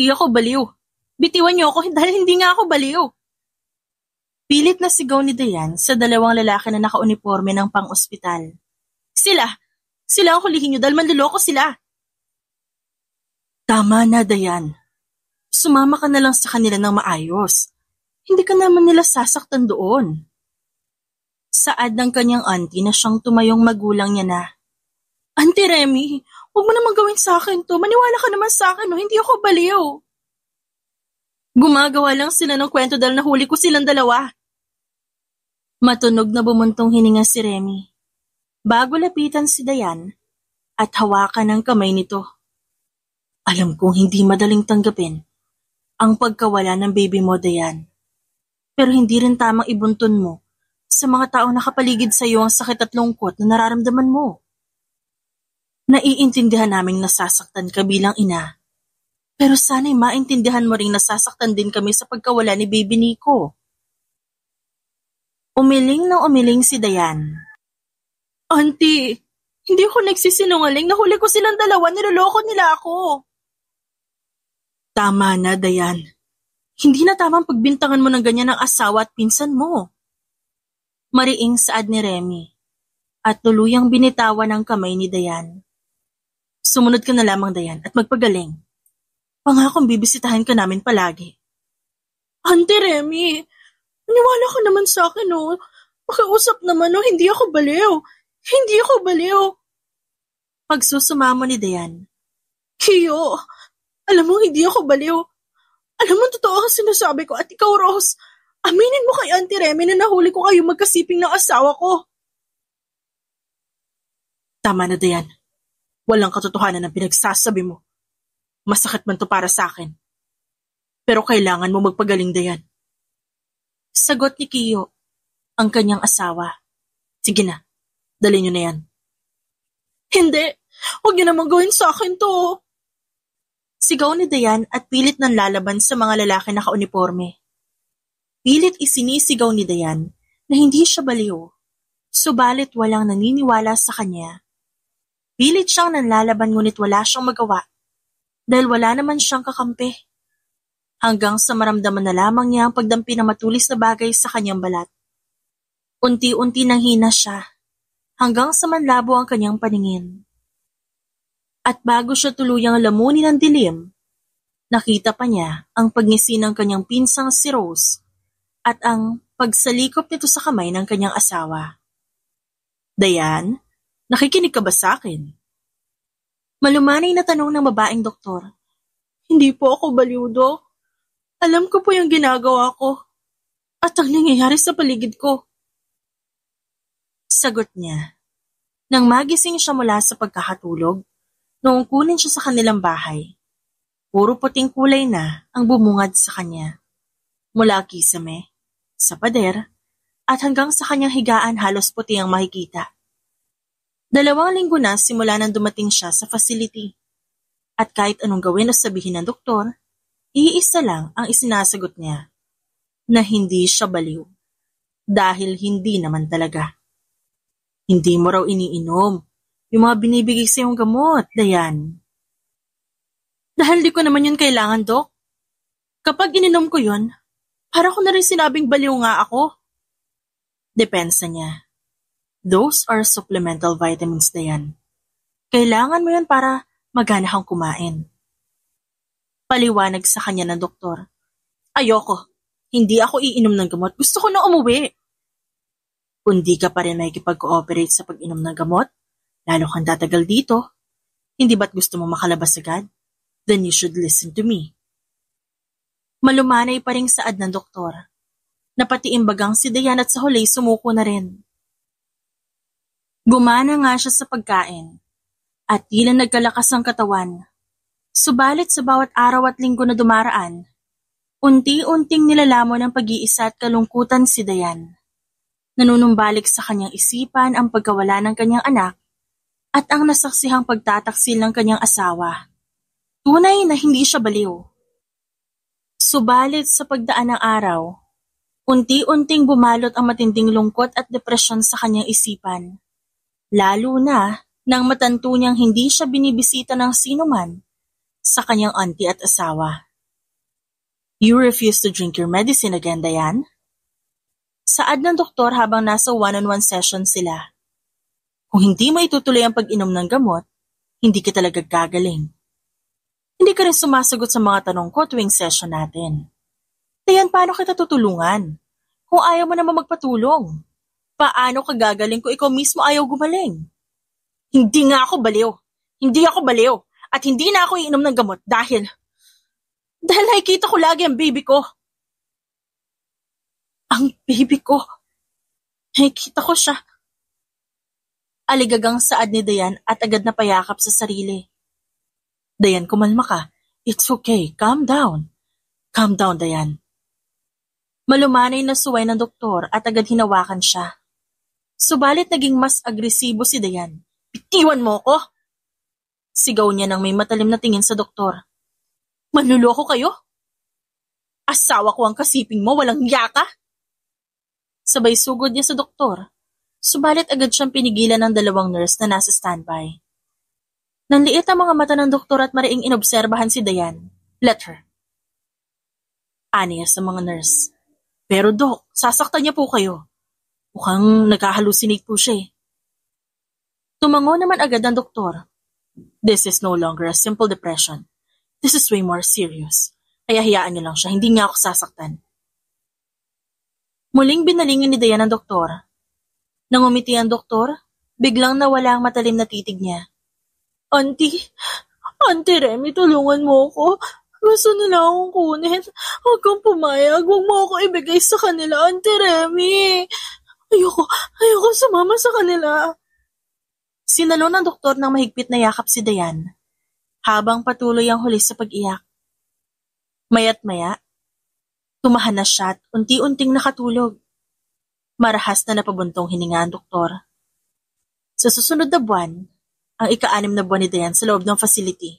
Hindi ako baliw. Bitiwan niyo ako dahil hindi nga ako baliw. Pilit na sigaw ni Dayan sa dalawang lalaki na nakauniforme ng pang-ospital. Sila ang hulihin niyo dahil manluloko sila. Tama na, Dayan. Sumama ka na lang sa kanila ng maayos. Hindi ka naman nila sasaktan doon. Saad ng kanyang auntie na siyang tumayong magulang niya na. Auntie Remy, huwag mo naman gawin sa akin to. Maniwala ka naman sa akin, no? Hindi ako baliw. Gumagawa lang sila ng kwento dahil nahuli ko silang dalawa. Matunog na bumuntong hininga si Remy. Bago lapitan si Dayan at hawakan ang kamay nito. Alam kong hindi madaling tanggapin ang pagkawala ng baby mo, Dayan. Pero hindi rin tamang ibuntun mo sa mga taong nakapaligid sa iyo ang sakit at lungkot na nararamdaman mo. Naiintindihan naming nasasaktan ka bilang ina. Pero sana'y maintindihan mo ring nasasaktan din kami sa pagkawala ni baby Nico. Umiling na umiling si Dayan. Auntie, hindi ako nagsisinungaling. Nahuli ko silang dalawa, niloloko nila ako. Tama na, Dayan. Hindi na tamang pagbintangan mo ng ganyan ang asawa at pinsan mo. Mariing saad ni Remy at tuluyang binitawan ang kamay ni Dayan. Sumunod ka na lamang, Dayan, at magpagaling. Pangakong bibisitahin ka namin palagi. Auntie Remy, maniwala ka naman sa akin, no? Pakiusap naman, no? Hindi ako baliw. Hindi ako baliw. Pagsusumamo ni Dayan. Kiyo, alam mo hindi ako baliw. Alam mo totoo ang sinasabi ko at ikaw, Rose. Aminin mo kay Auntie Remy na nahuli ko kayo magkasiping ng asawa ko. Tama na, Dayan. Walang katotohanan ang pinagsasabi mo. Masakit man to para sa akin. Pero kailangan mo magpagaling, Dayan. Sagot ni Kiyo, ang kanyang asawa. Sige na, dali niyo na yan. Hindi, huwag niyo naman gawin sa akin to. Sigaw ni Dayan at pilit nang lalaban sa mga lalaki na kauniforme. Pilit isinisigaw ni Dayan na hindi siya baliw, subalit walang naniniwala sa kanya. Pilit siyang nanlalaban ngunit wala siyang magawa dahil wala naman siyang kakampi. Hanggang sa maramdaman na lamang niya ang pagdampi ng matulis na bagay sa kanyang balat. Unti-unti nang hina siya hanggang sa manlabo ang kanyang paningin. At bago siya tuluyang lamunin ng dilim, nakita pa niya ang pagngisi ng kanyang pinsang si Rose at ang pagsalikop nito sa kamay ng kanyang asawa. Dayan, nakikinig ka ba sa akin? Malumanay na tanong ng babaeng doktor. Hindi po ako baliw, Dok. Alam ko po yung ginagawa ko at ang nangyayari sa paligid ko. Sagot niya. Nang magising siya mula sa pagkakatulog, noong kunin siya sa kanilang bahay, puro puting kulay na ang bumungad sa kanya. Mula kisame, sa pader, at hanggang sa kanyang higaan halos puti ang makikita. 2 linggo na simula nang dumating siya sa facility. At kahit anong gawin o sabihin ng doktor, iisa lang ang isinasagot niya, na hindi siya baliw. Dahil hindi naman talaga. Hindi mo raw iniinom yung mga binibigay sa iyong gamot, Dayan. Dahil di ko naman yun kailangan, Dok. Kapag ininom ko yun, para ko na rin sinabing baliw nga ako. Depensa niya. Those are supplemental vitamins, Dayan. Kailangan mo yun para magana kang kumain. Paliwanag sa kanya ng doktor. Ayoko. Hindi ako iinom ng gamot. Gusto ko na umuwi. Kung di ka pa rin makikipag-cooperate sa pag-inom ng gamot, lalo kang tatagal dito, hindi ba't gusto mo makalabas agad? Then you should listen to me. Malumanay pa ring saad ng doktor. Napatiimbagang si Dayan at sa huli sumuko na rin. Gumana nga siya sa pagkain at tila nagkalakas ang katawan. Subalit sa bawat araw at linggo na dumaraan, unti-unting nilalamon ng pag-iisa at kalungkutan si Dayan. Nanunumbalik sa kanyang isipan ang pagkawala ng kanyang anak at ang nasaksihang pagtataksil ng kanyang asawa. Tunay na hindi siya baliw. Subalit sa pagdaan ng araw, unti-unting bumalot ang matinding lungkot at depresyon sa kanyang isipan. Lalo na nang matanto niyang hindi siya binibisita ng sinuman sa kanyang auntie at asawa. You refuse to drink your medicine again, Dayan? Saad ng doktor habang nasa one-on-one session sila. Kung hindi mo itutuloy ang pag-inom ng gamot, hindi ka talaga gagaling. Hindi ka rin sumasagot sa mga tanong ko tuwing session natin. Dayan, paano kita tutulungan? Kung ayaw mo naman magpatulong, paano ka gagaling kung ikaw mismo ayaw gumaling? Hindi nga ako baliw. Hindi ako baliw. At hindi na ako iinom ng gamot dahil nakikita ko lagi ang baby ko. Ang baby ko. Nakikita ko siya. Aligagang saad ni Dayan at agad na payakap sa sarili. Dayan, kumalma ka. It's okay. Calm down. Calm down, Dayan. Malumanay na suway ng doktor at agad hinawakan siya. Subalit naging mas agresibo si Dayan. Bitiwan mo ko! Sigaw niya nang may matalim na tingin sa doktor. Manluloko kayo? Asawa ko ang kasiping mo, walang yaka? Sabay sugod niya sa doktor. Subalit agad siyang pinigilan ng dalawang nurse na nasa standby. Nanliit ang mga mata ng doktor at mariing inobserbahan si Dayan. Let her. Aniya sa mga nurse. Pero Dok, sasaktan niya po kayo. Mukhang nagkahalusinate po siya eh. Tumango naman agad ang doktor. This is no longer a simple depression. This is way more serious. Kaya hayaan niyo lang siya, hindi nga ako sasaktan. Muling binalingin ni Dayan ang doktor. Nang umiti ang doktor, biglang nawala ang matalim na titig niya. Auntie Remy, tulungan mo ako. Gusto nila akong kunin. Huwag kang pumayag, huwag mo ako ibigay sa kanila, Auntie Remy. Ayoko sumama sa kanila. Sinalo ng doktor ng mahigpit na yakap si Dayan, habang patuloy ang huli sa pag-iyak. Maya't maya, tumahan na siya at unti-unting nakatulog. Marahas na napabuntong hininga ang doktor. Sa susunod na buwan, ang ika-6 na buwan ni Dayan sa loob ng facility.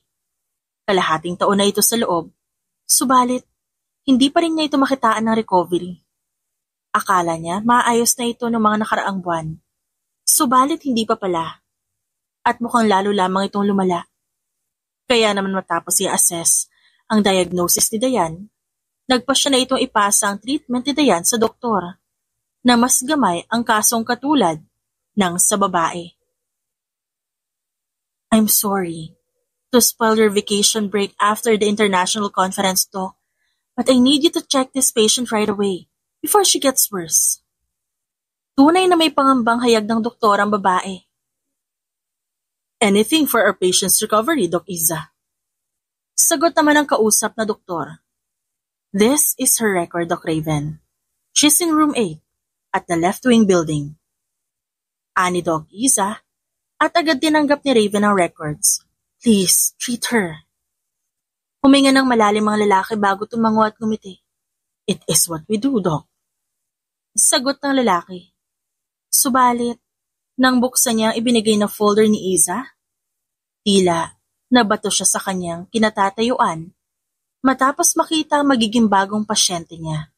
Kalahating taon na ito sa loob, subalit, hindi pa rin niya ito makitaan ng recovery. Akala niya maayos na ito ng mga nakaraang buwan, subalit hindi pa pala. At mukhang lalo lamang itong lumala. Kaya naman matapos i-assess ang diagnosis ni Dayan, nagpasya na itong ipasa ang treatment ni Dayan sa doktor na mas gamay ang kasong katulad ng sa babae. I'm sorry to spoil your vacation break after the international conference talk, but I need you to check this patient right away before she gets worse. Tunay na may pangambang hayag ng doktor ang babae. Anything for our patient's recovery, Doc Iza. Sagot naman ang kausap na doktor. This is her record, Doc Raven. She's in room 8 at the left-wing building. Ani Doc Iza at agad tinanggap ni Raven ang records. Please, treat her. Huminga ng malalim ang lalaki bago tumango at ngumiti. It is what we do, Doc. Sagot ng lalaki. Subalit, nang buksan niya ibinigay na folder ni Iza, tila nabato siya sa kanyang kinatatayuan matapos makita ang magiging bagong pasyente niya.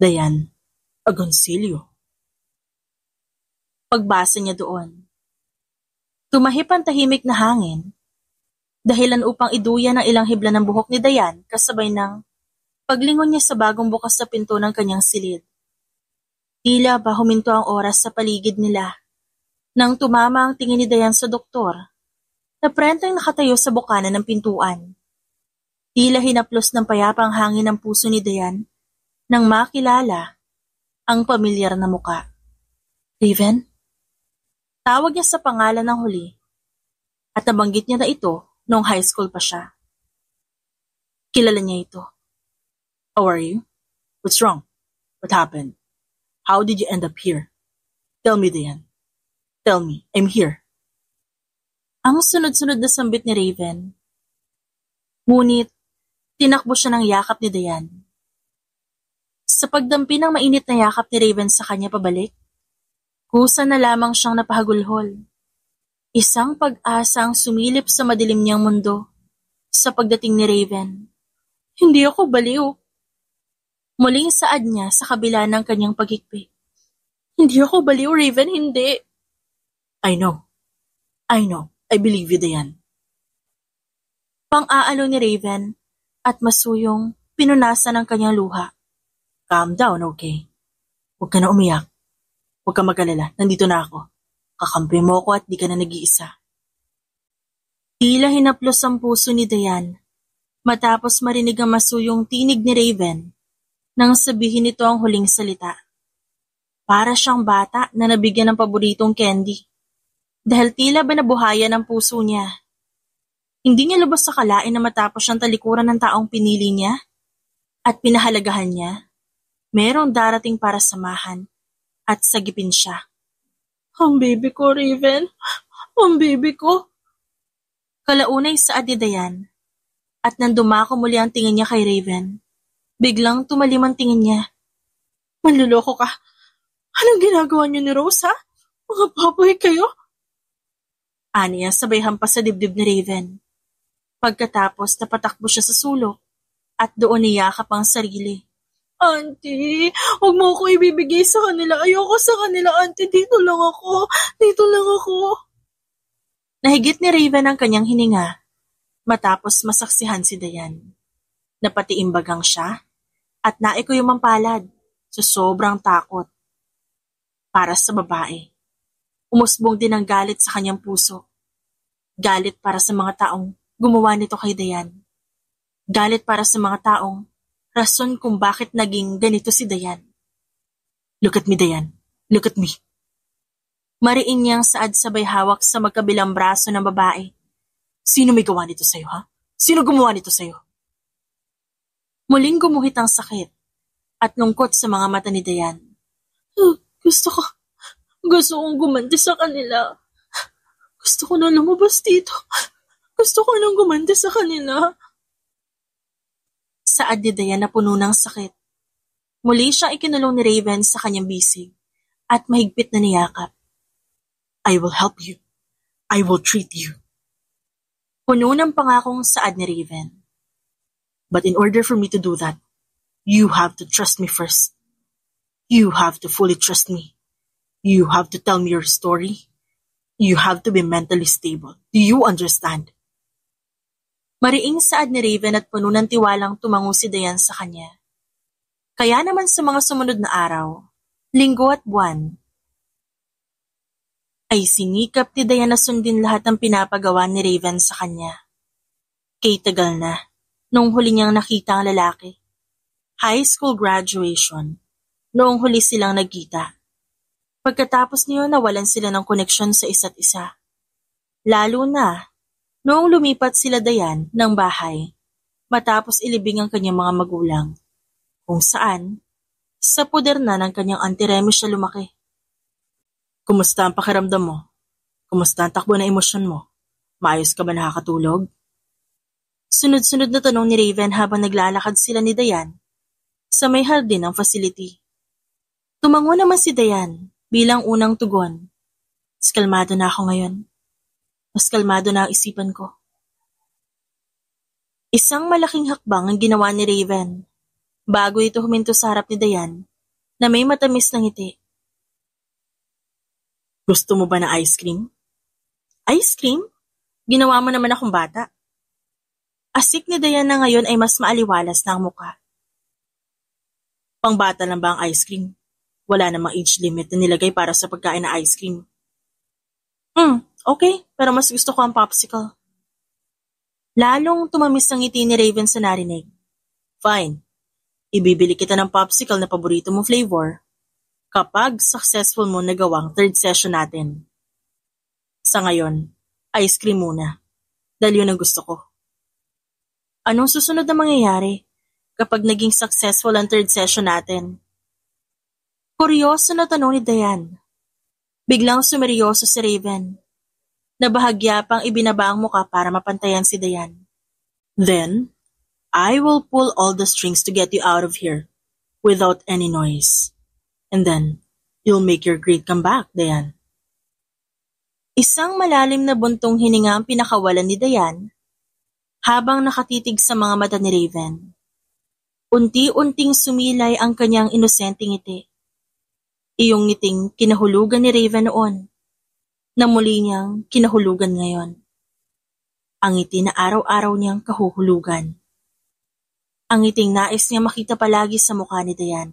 Dayan Agoncillo. Pagbasa niya doon, tumahip ang tahimik na hangin, dahilan upang iduyan ang ilang hibla ng buhok ni Dayan kasabay ng paglingon niya sa bagong bukas na pinto ng kanyang silid. Tila ba huminto ang oras sa paligid nila nang tumama ang tingin ni Dayan sa doktor na prenteng nakatayo sa bukana ng pintuan. Tila hinaplos ng payapa ang hangin ng puso ni Dayan nang makilala ang pamilyar na muka. Raven? Tawag niya sa pangalan ng huli at nabanggit niya na ito noong high school pa siya. Kilala niya ito. How are you? What's wrong? What happened? How did you end up here? Tell me, Dayan. Tell me, I'm here. Ang sunod-sunod na sambit ni Raven. Ngunit, tinakbo siya ng yakap ni Dayan. Sa pagdampi ng mainit na yakap ni Raven sa kanya pabalik, kusa na lamang siyang napahagulhol. Isang pag-asa ang sumilip sa madilim niyang mundo sa pagdating ni Raven. Hindi ako baliw. Muling saad niya sa kabila ng kanyang pagikpi. Hindi ako baliw, Raven, hindi. I know. I believe you, Dayan. Pang-aalo ni Raven at masuyong pinunasan ng kanyang luha. Calm down, okay? Huwag ka na umiyak. Huwag ka mag-alala, nandito na ako. Kakampi mo ako at di ka na nag-iisa. Tila hinaplos ang puso ni Dayan matapos marinig ang masuyong tinig ni Raven nang sabihin nito ang huling salita. Para siyang bata na nabigyan ng paboritong candy dahil tila ba nabuhayan ang puso niya. Hindi niya lubos akalain na matapos siyang talikuran ng taong pinili niya at pinahalagahan niya, merong darating para samahan at sagipin siya. Ang baby ko, Raven. Ang baby ko. Kalaunay saad ni Dayan at nang dumako muli ang tingin niya kay Raven, biglang tumalim ang tingin niya. Manluloko ka. Anong ginagawa niyo ni Rose, ha? Mga baboy kayo? Aniya sabay hampas sa dibdib ni Raven. Pagkatapos napatakbo siya sa sulok at doon niyakap ang sarili. Auntie, huwag mo ako ibibigay sa kanila. Ayoko sa kanila, auntie. Dito lang ako. Dito lang ako. Nahigit ni Raven ang kanyang hininga matapos masaksihan si Dayan. Napatiimbagang siya at naikoy mampalad sa sobrang takot. Para sa babae, umusbong din ang galit sa kanyang puso. Galit para sa mga taong gumawa nito kay Dayan. Galit para sa mga taong rason kung bakit naging ganito si Dayan. Look at me, Dayan. Look at me. Mariin niyang saad sabay hawak sa magkabilang braso ng babae. Sino may gawa nito sa'yo, ha? Sino gumawa nito sa'yo? Muling gumuhit ang sakit at lungkot sa mga mata ni Dayan. Gusto kong gumanti sa kanila. Gusto ko na lumabas dito. Gusto ko nang gumanti sa kanila. Saad ni Dayan na puno ng sakit. Muli siyang ikinulong ni Raven sa kanyang bisig at mahigpit na niyakap. I will help you. I will treat you. Puno ng pangakong saad ni Raven. But in order for me to do that, you have to trust me first. You have to fully trust me. You have to tell me your story. You have to be mentally stable. Do you understand? Mariing saad ni Raven at puno ng tiwalang tumango si Dayan sa kanya. Kaya naman sa mga sumunod na araw, linggo at buwan, ay sinikap ni Dayan na sundin lahat ng pinapagawa ni Raven sa kanya. Kay tagal na, nung huli niyang nakita ang lalaki. High school graduation, noong huli silang nagkita. Pagkatapos niyo nawalan sila ng koneksyon sa isa't isa. Lalo na, noong lumipat sila Dayan ng bahay, matapos ilibing ang kanyang mga magulang, kung saan, sa puder na ng kanyang Auntie Remy siya lumaki. Kumusta ang pakiramdam mo? Kumusta ang takbo na emosyon mo? Maayos ka ba nakakatulog? Sunod-sunod na tanong ni Raven habang naglalakad sila ni Dayan sa may hardin ng facility. Tumango naman si Dayan bilang unang tugon. Mas kalmado na ako ngayon. Mas kalmado na ang isipan ko. Isang malaking hakbang ang ginawa ni Raven bago ito huminto sa harap ni Dayan na may matamis na ngiti. Gusto mo ba na ice cream? Ice cream? Ginawa mo naman akong bata. Asik ni Dayan na ngayon ay mas maaliwalas na ang muka. Pangbata lang ba ang ice cream? Wala namang age limit na nilagay para sa pagkain na ice cream. Okay, pero mas gusto ko ang popsicle. Lalong tumamis ang ngiti ni Raven sa narinig. Fine, ibibili kita ng popsicle na paborito mong flavor kapag successful mo nagawang third session natin. Sa ngayon, ice cream muna, dahil yun ang gusto ko. Anong susunod na mangyayari kapag naging successful ang third session natin? Kuryoso na tanong ni Dayan. Biglang sumeryoso si Raven. Nabahagya pang ibinaba ang muka para mapantayan si Dayan. Then, I will pull all the strings to get you out of here without any noise. And then, you'll make your great comeback, Dayan. Isang malalim na buntong hininga ang pinakawalan ni Dayan habang nakatitig sa mga mata ni Raven. Unti-unting sumilay ang kanyang inosenteng ngiti. Iyong ngiting kinahulugan ni Raven noon, na muli niyang kinahulugan ngayon. Ang ngiti na araw-araw niyang kahuhulugan. Ang ngiting nais niya makita palagi sa mukha ni Dayan.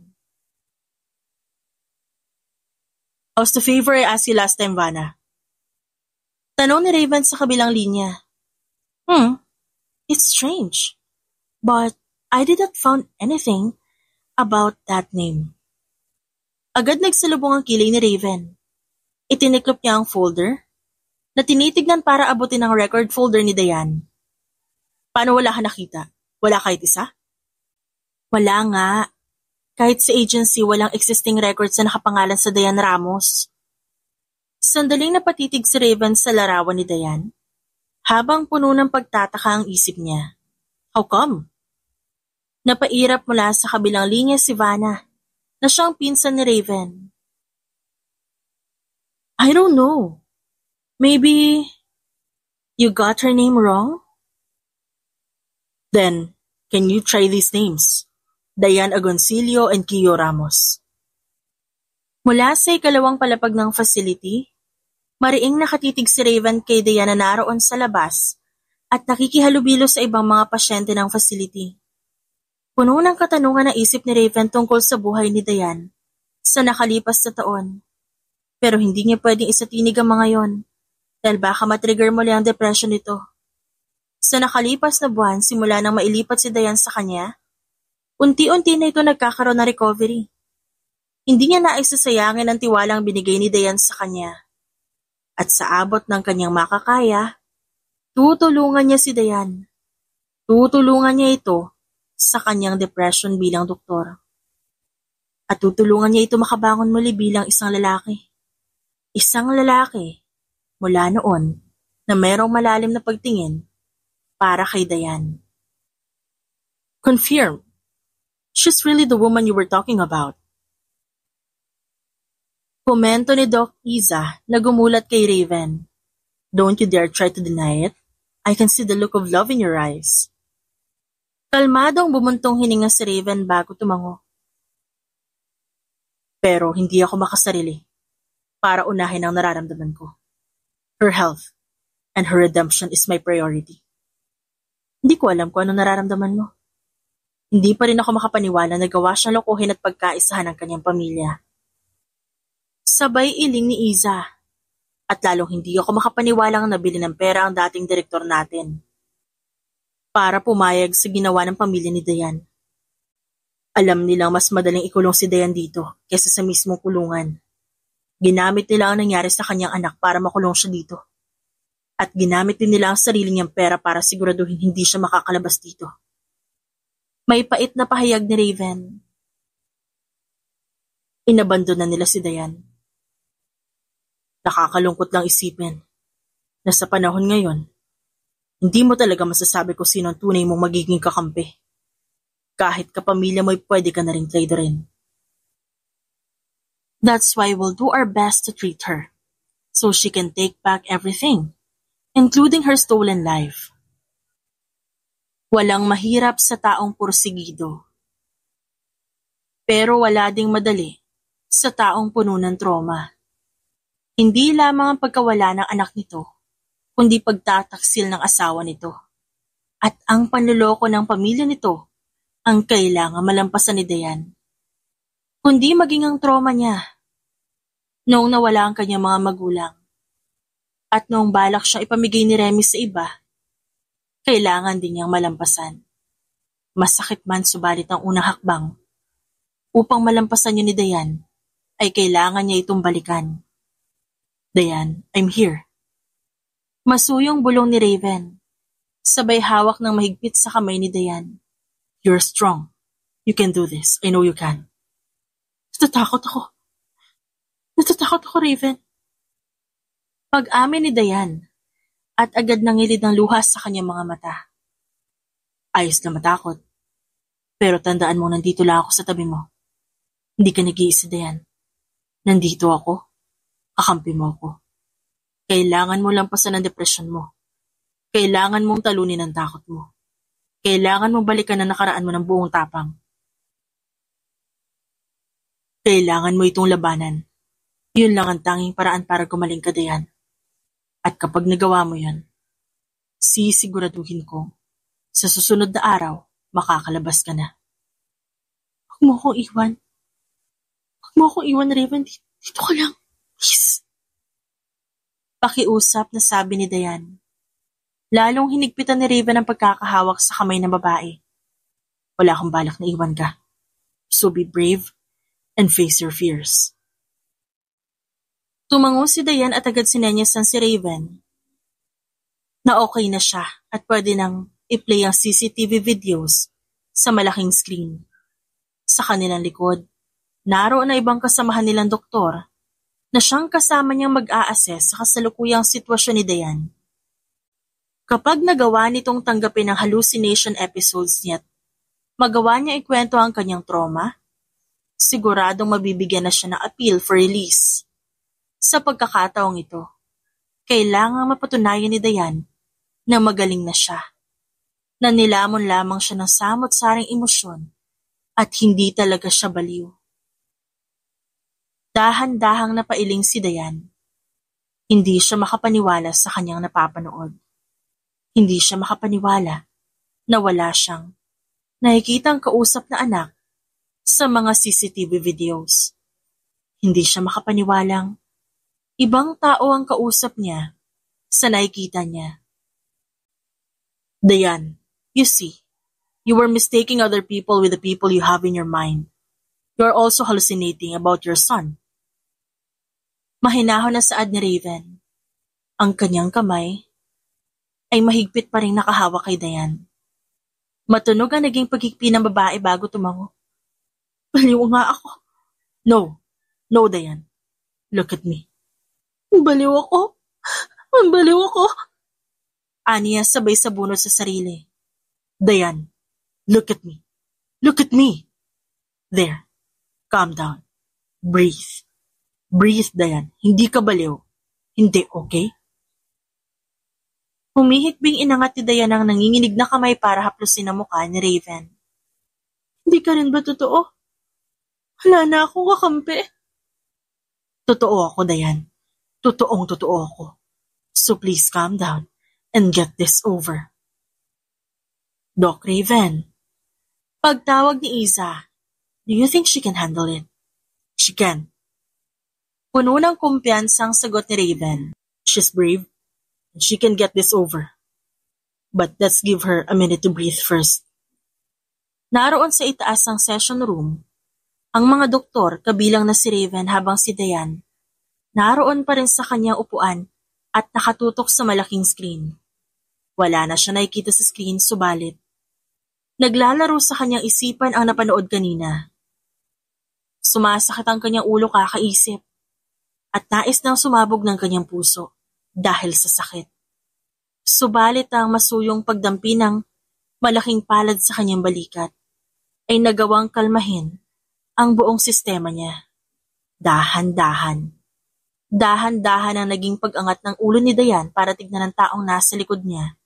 How's the favor I asked you last time, Vanna? Tanong ni Raven sa kabilang linya. It's strange. But I did not found anything about that name. Agad nagsalubong ang kilay ni Raven. Itiniklop niya ang folder na tinitignan para abutin ang record folder ni Dayan. Paano wala ka nakita? Wala kahit isa? Wala nga. Kahit sa agency, walang existing records na nakapangalan sa Dayan Ramos. Sandaling napatitig si Raven sa larawan ni Dayan, habang puno ng pagtataka ang isip niya. How come? Napairap mula sa kabilang linya si Vanna, na siyang pinsan ni Raven. I don't know. Maybe you got her name wrong? Then, can you try these names? Dayan Agoncillo and Kio Ramos. Mula sa ikalawang palapag ng facility, mariing nakatitig si Raven kay Dayan na naroon sa labas at nakikihalubilo sa ibang mga pasyente ng facility. Puno ng katanungan ang isip ni Raven tungkol sa buhay ni Dayan sa nakalipas na taon. Pero hindi niya pwedeng isatinig ang mga yon dahil baka matrigger muli ang depression nito. Sa nakalipas na buwan simula nang mailipat si Dayan sa kanya, unti-unti na ito nagkakaroon ng recovery. Hindi niya naisasayangin ang tiwalang binigay ni Dayan sa kanya. At sa abot ng kanyang makakaya, tutulungan niya si Dayan. Tutulungan niya ito sa kanyang depression bilang doktor. At tutulungan niya ito makabangon muli bilang isang lalaki. Isang lalaki mula noon na merong malalim na pagtingin para kay Dayan. Confirm. She's really the woman you were talking about. Komento ni Doc Iza na gumulat kay Raven. Don't you dare try to deny it. I can see the look of love in your eyes. Kalmadong bumuntong hininga si Raven bago tumango. Pero hindi ako makasarili para unahin ang nararamdaman ko. Her health and her redemption is my priority. Hindi ko alam kung ano nararamdaman mo. Hindi pa rin ako makapaniwala na gawa siyang lokohin at pagkaisahan ng kanyang pamilya. Sabay iling ni Iza. At lalong hindi ako makapaniwalang nabili ng pera ang dating direktor natin para pumayag sa ginawa ng pamilya ni Dayan. Alam nilang mas madaling ikulong si Dayan dito kaysa sa mismong kulungan. Ginamit nila ang nangyari sa kanyang anak para makulong siya dito. At ginamit din nila ang sarili niyang pera para siguraduhin hindi siya makakalabas dito. May pait na pahayag ni Raven. Inabandon na nila si Dayan. Nakakalungkot lang isipin na sa panahon ngayon, hindi mo talaga masasabi kung sino ang tunay mong magiging kakampi. Kahit kapamilya mo'y pwede ka na rin traidorin. That's why we'll do our best to treat her, so she can take back everything, including her stolen life. Walang mahirap sa taong pursigido. Pero wala ding madali sa taong puno ng trauma. Hindi lamang ang pagkawala ng anak nito, kundi pagtataksil ng asawa nito. At ang panluloko ng pamilya nito ang kailangan malampasan ni Dayan. Kundi maging ang trauma niya noong nawala ang kanyang mga magulang. At noong balak siyang ipamigay ni Remy sa iba, kailangan din niyang malampasan. Masakit man subalit ang unang hakbang. Upang malampasan niya ni Dayan, ay kailangan niya itong balikan. Dayan, I'm here. Masuyong bulong ni Raven. Sabay hawak ng mahigpit sa kamay ni Dayan. You're strong. You can do this. I know you can. Natatakot ako. Natatakot ako, Raven. Pag-amin ni Dayan at agad nangilid ng luha sa kanyang mga mata. Ayos na matakot. Pero tandaan mo nandito lang ako sa tabi mo. Hindi ka nag-iisa, Dayan. Nandito ako. Kakampi mo ako. Kailangan mo lampasan ang depresyon mo. Kailangan mong talunin ang takot mo. Kailangan mong balikan ang nakaraan mo ng buong tapang. Kailangan mo itong labanan. Yun lang ang tanging paraan para gumaling ka, Dayan. At kapag nagawa mo yan, sisiguraduhin ko, sa susunod na araw, makakalabas ka na. Huwag mo akong iwan. Huwag mo akong iwan, Raven. Dito ka lang. Please. Pakiusap na sabi ni Dayan. Lalong hinigpitan ni Raven ang pagkakahawak sa kamay ng babae. Wala akong balak na iwan ka. So be brave and face your fears. Tumango si Dayan at agad sinenyasan si Raven na okay na siya at pwede nang i-play ang CCTV videos sa malaking screen. Sa kanilang likod, naroon na ibang kasamahan nilang doktor na siyang kasama niyang mag-a-assess sa kasalukuyang sitwasyon ni Dayan. Kapag nagawa nitong tanggapin ang hallucination episodes niya, magawa niya ikwento ang kanyang trauma, siguradong mabibigyan na siya ng appeal for release. Sa pagkakataong ito, kailangang mapatunayan ni Dayan na magaling na siya, na nilamon lamang siya ng samot-saring emosyon at hindi talaga siya baliw. Dahan-dahang napailing si Dayan. Hindi siya makapaniwala sa kanyang napapanood. Hindi siya makapaniwala na wala siyang nakikitang kausap na anak sa mga CCTV videos. Hindi siya makapaniwalang ibang tao ang kausap niya sa nakikita niya. Dayan, you see, you were mistaking other people with the people you have in your mind. You are also hallucinating about your son. Mahinahon na saad ni Raven. Ang kanyang kamay ay mahigpit pa rin nakahawak kay Dayan. Matunog ang naging paghigpi ng babae bago tumango. Baliw nga ako. No, Dayan. Look at me. Baliw ako. Baliw ako. Aniya sabay sa bunot sa sarili. Dayan, look at me. Look at me. There. Calm down. Breathe. Breathe, Dayan. Hindi ka baliw. Hindi, okay? Humihikbing inangat ni Dayan ang nanginginig na kamay para haplusin ang mukha ni Raven. Hindi ka rin ba totoo? Wala na akong kakampi. Totoo ako, Dayan. Totoong-totoo ako. So please calm down and get this over. Doc Raven. Pagtawag ni Isa, do you think she can handle it? She can. Puno ng kumpiyansang sagot ni Raven. She's brave. She can get this over. But let's give her a minute to breathe first. Naroon sa itaas ng session room, ang mga doktor kabilang na si Raven habang si Dayan, naroon pa rin sa kanyang upuan at nakatutok sa malaking screen. Wala na siya nakikita sa screen subalit. Naglalaro sa kanyang isipan ang napanood kanina. Sumasakit ang kanyang ulo kakaisip at nais nang sumabog ng kanyang puso. Dahil sa sakit. Subalit ang masuyong pagdampi ng malaking palad sa kanyang balikat ay nagawang kalmahin ang buong sistema niya. Dahan-dahan. Dahan-dahan ang naging pag-angat ng ulo ni Dayan para tignan ang taong nasa likod niya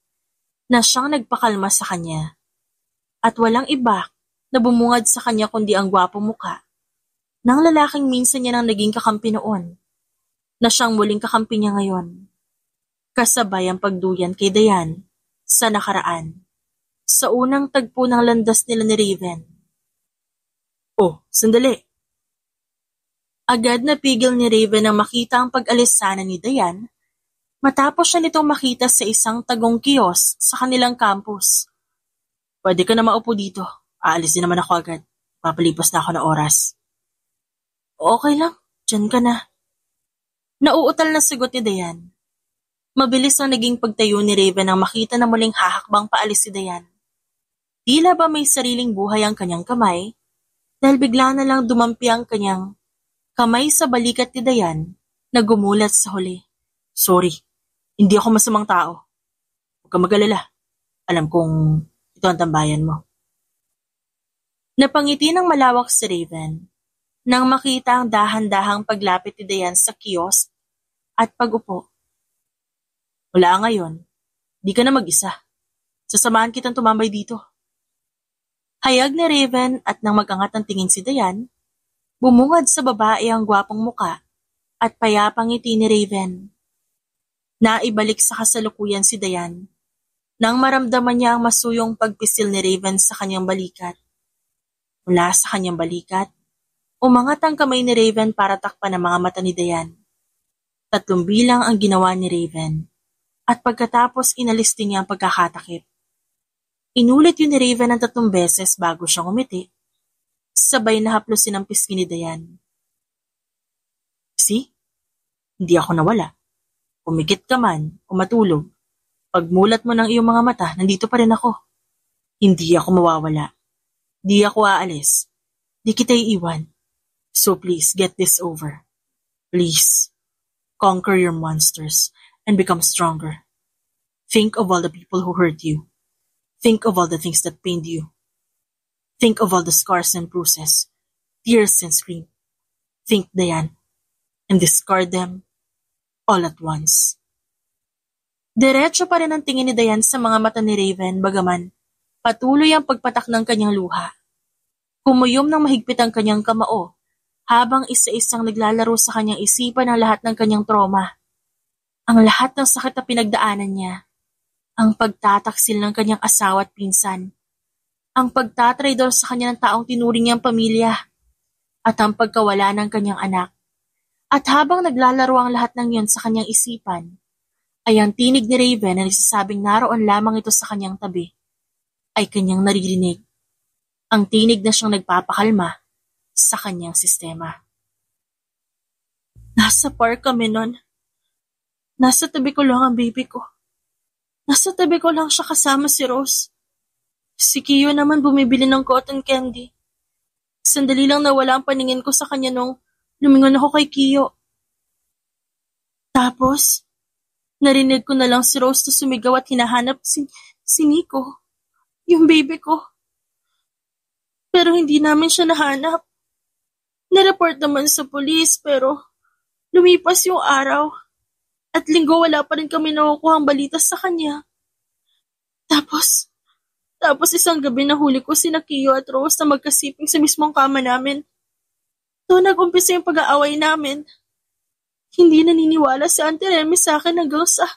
na siyang nagpakalma sa kanya. At walang iba na bumungad sa kanya kundi ang gwapong muka ng lalaking minsan niya nang naging kakampi noon na siyang muling kakampi niya ngayon. Kasabay ang pagduyan kay Dayan sa nakaraan, sa unang tagpo ng landas nila ni Raven. Oh, sandali. Agad na pigil ni Raven nang makita ang pag-alisana ni Dayan matapos siya nitong makita sa isang tagong kiosk sa kanilang campus. Pwede ka na maupo dito. Aalis din naman ako agad. Papalipas na ako ng oras. Okay lang, dyan ka na. Nauutal na sagot ni Dayan. Mabilis ang naging pagtayo ni Raven nang makita na muling hahakbang paalis si Dayan. Tila ba may sariling buhay ang kanyang kamay dahil bigla na lang dumampi ang kanyang kamay sa balikat ni Dayan na gumulat sa huli. Sorry, hindi ako masamang tao. Huwag ka mag-alala. Alam kong ito ang tambayan mo. Napangiti ng malawak si Raven nang makita ang dahan-dahang paglapit ni Dayan sa kiosk at pag-upo. Wala ngayon, di ka na mag-isa. Sasamahan kitang tumambay dito. Hayag ni Raven at nang mag-angat ang tingin si Dayan, bumungad sa babae ang gwapong muka at payapang ngiti ni Raven. Naibalik sa kasalukuyan si Dayan. Nang maramdaman niya ang masuyong pagpisil ni Raven sa kanyang balikat. Mula sa kanyang balikat, umangat ang kamay ni Raven para takpan ang mga mata ni Dayan. 3 bilang ang ginawa ni Raven, at pagkatapos inalis din niya ang pagkakatakip. Inulit yun ni Raven ang 3 beses bago siya ngumiti. Sabay na haplusin ang pisngi ni Dayan. See? Hindi ako nawala. Pumikit ka man o matulog. Pagmulat mo ng iyong mga mata, nandito pa rin ako. Hindi ako mawawala. Di ako aalis. Di kita iiwan. So please, get this over. Please, conquer your monsters and become stronger. Think of all the people who hurt you. Think of all the things that pained you. Think of all the scars and bruises, tears and scream. Think, Dayan, and discard them all at once. Diretso pa rin ang tingin ni Dayan sa mga mata ni Raven bagaman patuloy ang pagpatak ng kanyang luha. Kumuyom ng mahigpit ang kanyang kamao habang isa-isang naglalaro sa kanyang isipan ang lahat ng kanyang trauma. Ang lahat ng sakit na pinagdaanan niya. Ang pagtataksil ng kanyang asawa at pinsan. Ang pagtatraidor sa kanya ng taong tinuring niyang pamilya. At ang pagkawala ng kanyang anak. At habang naglalaro ang lahat ng yun sa kanyang isipan, ay ang tinig ni Raven na nagsasabing naroon lamang ito sa kanyang tabi, ay kanyang naririnig. Ang tinig na siyang nagpapakalma sa kanyang sistema. Nasa park kami nun. Nasa tabi ko lang ang baby ko. Nasa tabi ko lang siya kasama si Rose. Si Kiyo naman bumibili ng cotton candy. Sandali lang nawala ang paningin ko sa kanya nung lumingon ako kay Kiyo. Tapos, narinig ko na lang si Rose na sumigaw at hinahanap si Nico, yung baby ko. Pero hindi namin siya nahanap. Nireport naman sa pulis pero lumipas yung araw at linggo wala pa rin kami nakukuhang balita sa kanya. Tapos isang gabi nahuli ko si Kiyo at Rose na magkasiping sa mismong kama namin. Doon nag-umpisa yung pag-aaway namin. Hindi naniniwala si Auntie Remy sa akin hanggang sa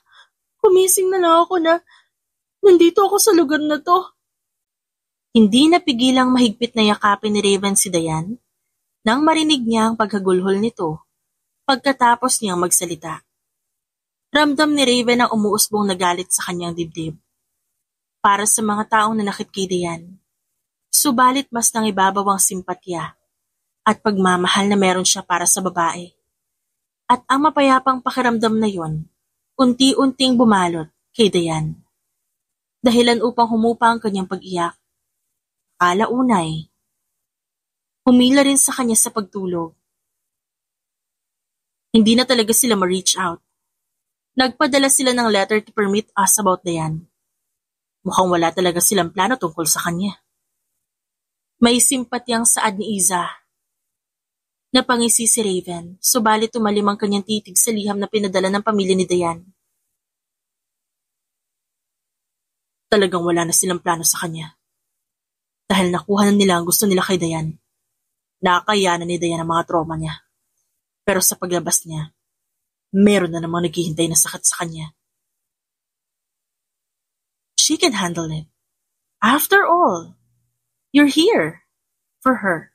kumising na lang ako na nandito ako sa lugar na to. Hindi napigilang mahigpit na yakapin ni Raven si Dayan nang marinig niya ang paghagulhol nito pagkatapos niyang magsalita. Ramdam ni Raven ang umuusbong na galit sa kanyang dibdib. Para sa mga taong nanakit kay Dayan, subalit mas nangibabaw ang simpatya at pagmamahal na meron siya para sa babae. At ang mapayapang pakiramdam na yon, unti-unting bumalot kay Dayan. Dahilan upang humupa ang kanyang pag-iyak. Alaunay, humila rin sa kanya sa pagtulog. Hindi na talaga sila ma-reach out. Nagpadala sila ng letter to permit us about Dayan. Mukhang wala talaga silang plano tungkol sa kanya. May simpatyang saad ni Iza. Napangisi si Raven, subalit tumalim ang kanyang titig sa liham na pinadala ng pamilya ni Dayan. Talagang wala na silang plano sa kanya. Dahil nakuha na nila ang gusto nila kay Dayan. Nakakayanan ni Dayan ang mga trauma niya. Pero sa paglabas niya, meron na namang naghihintay na sakit sa kanya. She can handle it. After all, you're here for her.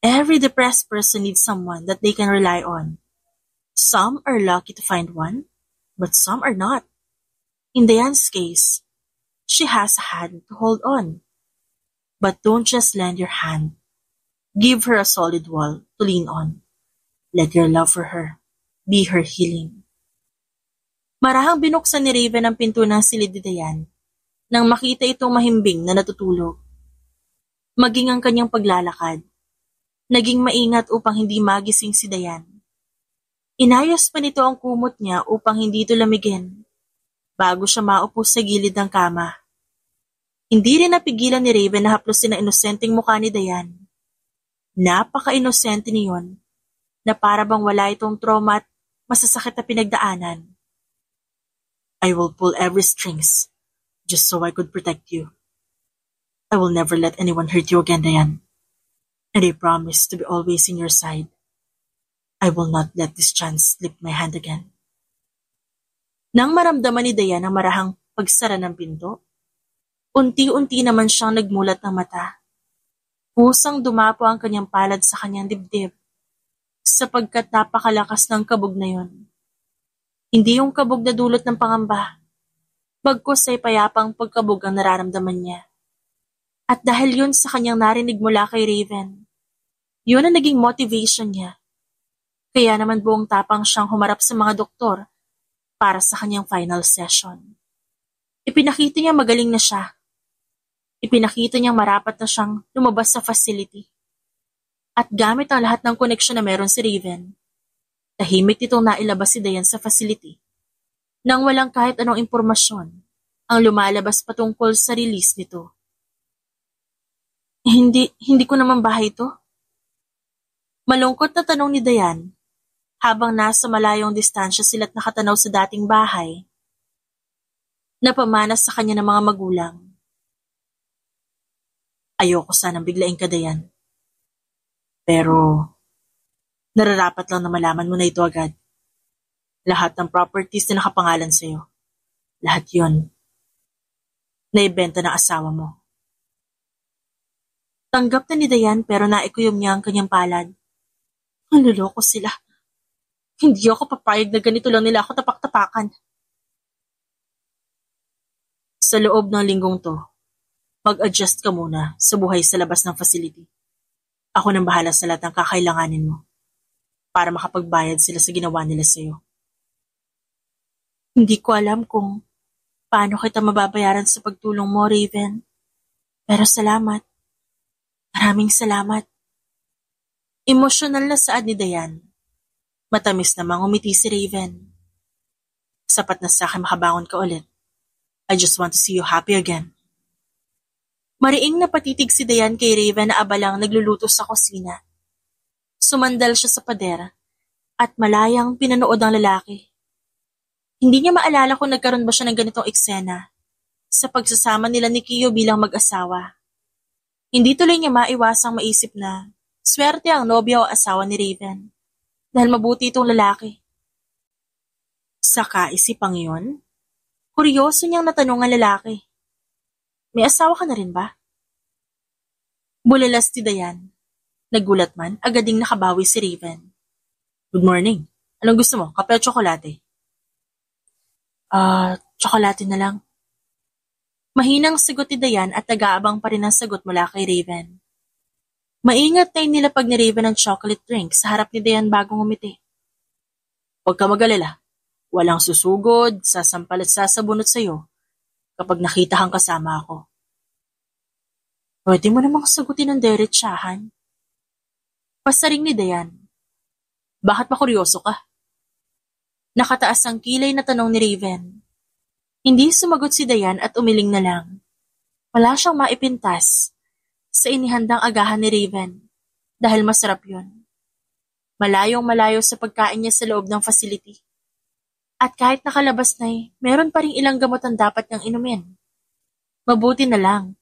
Every depressed person needs someone that they can rely on. Some are lucky to find one, but some are not. In Dayan's case, she has a hand to hold on. But don't just lend your hand. Give her a solid wall to lean on. Let your love for her be her healing. Marahang binuksan ni Raven ang pinto ng silid ni Dayan nang makita itong mahimbing na natutulog. Maging ang kanyang paglalakad, naging maingat upang hindi magising si Dayan. Inayos pa nito ang kumot niya upang hindi ito lamigin bago siya maupo sa gilid ng kama. Hindi rin napigilan ni Raven na haplusin ang inosenteng mukha ni Dayan. Napaka-inosente niyon na para bang wala itong trauma at masasakit na pinagdaanan. I will pull every strings just so I could protect you. I will never let anyone hurt you again, Dayan. And I promise to be always in your side. I will not let this chance slip my hand again. Nang maramdaman ni Dayan ang marahang pagsara ng pinto. Unti-unti naman siyang nagmulat ng mata. Pusang dumapo ang kanyang palad sa kanyang dibdib, sapagkat napakalakas ng kabog na yon. Hindi yung kabog na dulot ng pangamba, bagkus ay payapang pagkabog ang nararamdaman niya. At dahil yun sa kanyang narinig mula kay Raven, yun ang naging motivation niya. Kaya naman buong tapang siyang humarap sa mga doktor para sa kanyang final session. Ipinakita niya magaling na siya. Ipinakita niyang marapat na siyang lumabas sa facility. At gamit ang lahat ng koneksyon na meron si Raven, tahimik nitong nailabas si Dayan sa facility nang walang kahit anong impormasyon ang lumalabas patungkol sa release nito. Hindi ko naman bahay ito. Malungkot na tanong ni Dayan habang nasa malayong distansya sila't nakatanaw sa dating bahay na pamanas sa kanya ng mga magulang. Ayoko sanang biglaing ka, Dayan. Pero, nararapat lang na malaman mo na ito agad. Lahat ng properties na nakapangalan sa'yo. Lahat yon naibenta ng asawa mo. Tanggap na ni Dayan pero naikuyom niya ang kanyang palad. Manloloko sila. Hindi ako papayag na ganito lang nila ako tapak-tapakan. Sa loob ng linggong to, mag-adjust ka muna sa buhay sa labas ng facility. Ako nang bahala sa lahat ng kakailanganin mo para makapagbayad sila sa ginawa nila sa'yo. Hindi ko alam kung paano kita mababayaran sa pagtulong mo, Raven. Pero salamat. Maraming salamat. Emosyonal na saad ni Dayan. Matamis namang umiti si Raven. Sapat na sa akin makabangon ka ulit. I just want to see you happy again. Mariing napatitig si Dayan kay Raven na abalang nagluluto sa kusina. Sumandal siya sa pader at malayang pinanood ang lalaki. Hindi niya maalala kung nagkaroon ba siya ng ganitong eksena sa pagsasama nila ni Kiyo bilang mag-asawa. Hindi tuloy niya maiwasang maisip na swerte ang nobya o asawa ni Raven dahil mabuti itong lalaki. Sa kaisipang yun, kuryoso niyang natanong ang lalaki. May asawa ka na rin ba? Bulalas ni Dayan. Nagulat man, agad ding nakabawi si Raven. Good morning. Anong gusto mo? Kape o tsokolate? Tsokolate na lang. Mahinang sagot ni Dayan at nag-aabang pa rin ang sagot mula kay Raven. Maingat na inilapag ni Raven ang chocolate drink sa harap ni Dayan bagong umiti. Huwag ka mag-alala. Walang susugod, sasampal at sasabunot sa'yo kapag nakita kang kasama ako. Pwede mo namang sagutin ng derechahan. Pasaring ni Dayan. Bakit ba kuryoso ka? Nakataas ang kilay na tanong ni Raven. Hindi sumagot si Dayan at umiling na lang. Wala siyang maipintas sa inihandang agahan ni Raven dahil masarap yon. Malayong malayo sa pagkain niya sa loob ng facility. At kahit nakalabas na'y, meron pa ring ilang gamot ang dapat niyang inumin. Mabuti na lang.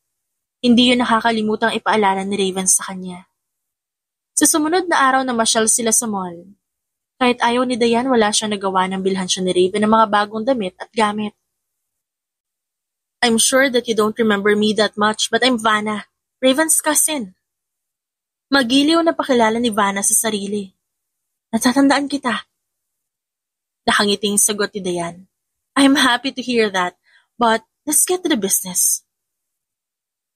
Hindi yun nakakalimutang ipaalala ni Raven sa kanya. Sa sumunod na araw na masyal sila sa mall, kahit ayaw ni Dayan wala siyang nagawa ng bilhan siya ni Raven ng mga bagong damit at gamit. I'm sure that you don't remember me that much but I'm Vanna, Raven's cousin. Magiliw na pakilala ni Vanna sa sarili. Natatandaan kita. Nakangiting sagot ni Dayan. I'm happy to hear that, but let's get to the business.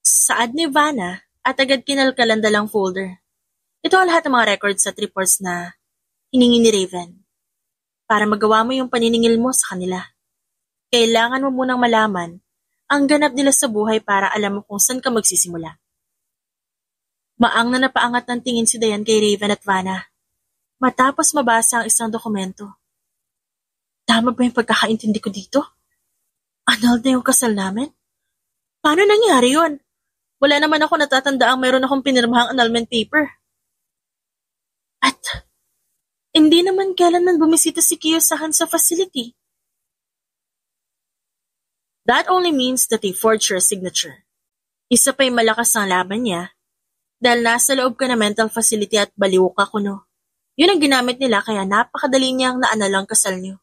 Saad ni Vanna at agad kinalkalan dalang folder. Ito ang lahat ng mga records at reports na hiningi ni Raven. Para magawa mo yung paniningil mo sa kanila. Kailangan mo munang malaman ang ganap nila sa buhay para alam mo kung saan ka magsisimula. Maang na napaangat ng tingin si Dayan kay Raven at Vanna matapos mabasa ang isang dokumento. Tama ba yung pagkakaintindi ko dito? Annulled na yung kasal namin? Paano nangyari yun? Wala naman ako natatandaang mayroon akong pinirmahang annulment paper. At hindi naman kailanman bumisita si Kiyo-san sa facility. That only means that they forged your signature. Isa pa'y malakas ang laban niya dahil nasa loob ka na mental facility at baliw ka kuno. Yun ang ginamit nila kaya napakadali niyang naanal ang kasal niyo.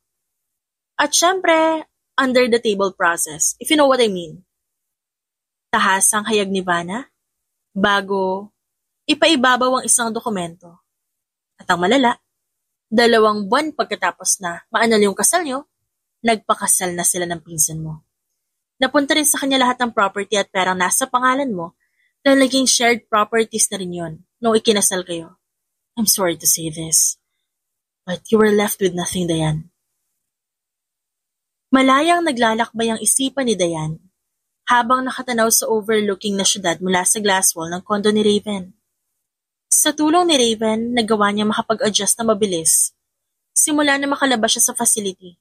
At syempre, under the table process, if you know what I mean. Tahasang hayag ni Vanna bago ipaibabaw ang isang dokumento. At ang malala, 2 buwan pagkatapos na maanal yung kasal nyo, nagpakasal na sila ng pinsan mo. Napunta rin sa kanya lahat ng property at perang nasa pangalan mo dahil naging shared properties na rin yun nung ikinasal kayo. I'm sorry to say this, but you were left with nothing, Dayan. Malayang naglalakbay ang isipan ni Dayan habang nakatanaw sa overlooking na syudad mula sa glass wall ng kondo ni Raven. Sa tulong ni Raven, nagawa niya makapag-adjust na mabilis simula na makalabas siya sa facility.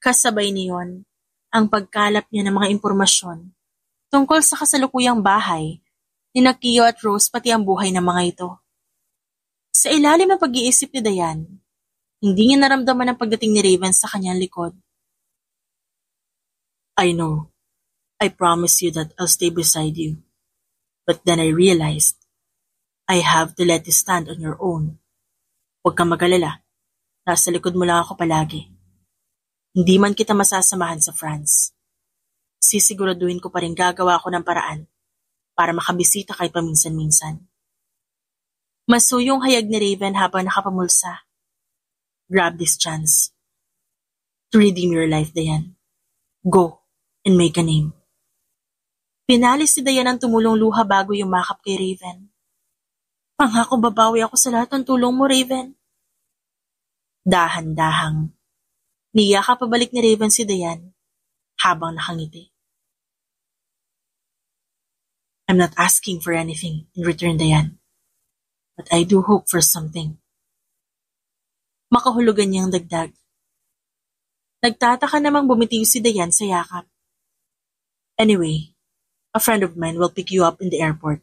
Kasabay niyon ang pagkalap niya ng mga impormasyon tungkol sa kasalukuyang bahay ni Kio at Rose pati ang buhay ng mga ito. Sa ilalim ng pag-iisip ni Dayan, hindi niya naramdaman ang pagdating ni Raven sa kanyang likod. I know. I promise you that I'll stay beside you. But then I realized I have to let you stand on your own. Huwag kang mag-alala. Nasa likod mo lang ako palagi. Hindi man kita masasamahan sa France. Sisiguraduhin ko pa rin gagawa ko ng paraan para makabisita kahit paminsan-minsan. Masuyong hayag ni Raven habang nakapamulsa. Grab this chance to redeem your life, Dayan. Go and make a name. Pinalis si Dayan ang tumulong luha bago yumakap kay Raven. Pangako babawi ako sa lahat ng tulong mo, Raven. Dahan-dahang niyakap pabalik ni Raven si Dayan habang nakangiti. I'm not asking for anything in return, Dayan. But I do hope for something. Makahulugan niyang dagdag. Nagtataka namang bumitiw si Dayan sa yakap. Anyway, a friend of mine will pick you up in the airport.